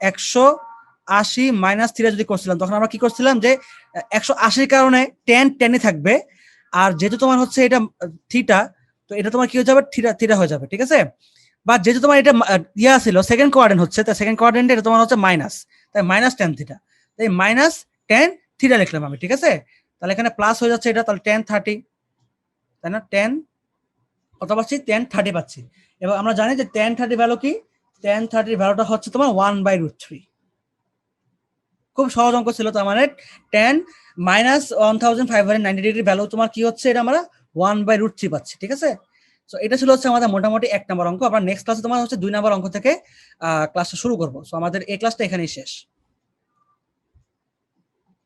S1: 180 মাইনাস থিটা যদি করছিলাম, তখন আমরা কি করছিলাম যে 180 কারণে tan টেনই থাকবে, আর যেহেতু তোমার হচ্ছে এটা থিটা, তো এটা তোমার কি হয়ে যাবে? থিটা থিটা হয়ে যাবে, ঠিক আছে? বা যেহেতু তোমার এটা ইয়া ছিল, সেকেন্ড কোয়ার্ডিনেট হচ্ছে, তাই সেকেন্ড কোয়ার্ডিনেট এটা তোমার হচ্ছে মাইনাস, তাই মাইনাস tan থিটা, তাই মাইনাস tan থিটা লিখলাম আমি, ঠিক আছে? তাহলে এখানে প্লাস হয়ে যাচ্ছে এটা, তাহলে tan 30, তাই না? tan কত পাচ্ছি? tan 30 পাচ্ছি। এবং আমরা জানি যে tan 30 ভ্যালু কি? tan 30 ভ্যালুটা হচ্ছে তোমার 1/√3। খুব সহজ অঙ্ক ছিল। তার মানে tan মাইনাস 1590 ডিগ্রি ভ্যালু তোমার কি হচ্ছে? এটা আমরা 1/√3 পাচ্ছি, ঠিক আছে? সো এটা ছিল হচ্ছে আমাদের মোটামুটি 1 নম্বর অঙ্ক। আমরা নেক্সট ক্লাসে তোমার হচ্ছে 2 নম্বর অঙ্ক থেকে ক্লাসটা শুরু করবো। সো আমাদের এই ক্লাসটা এখানেই শেষ।